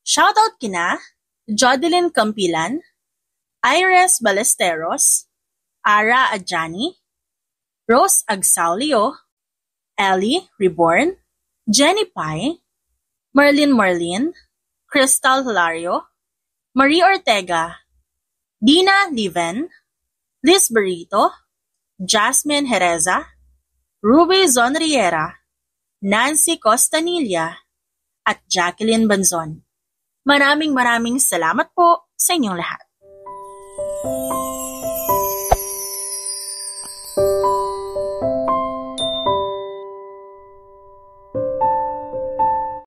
Shoutout kina Jodeline Campilan, Iris Ballesteros, Ara Adjani, Rose Agsaulio, Ellie Reborn, Jenny Pai, Marlene, Crystal Hilario, Marie Ortega, Dina Liven, Liz Barito, Jasmine Hereza, Ruby Zonriera, Nancy Costanilla, at Jacqueline Banzon. Maraming salamat po sa inyong lahat.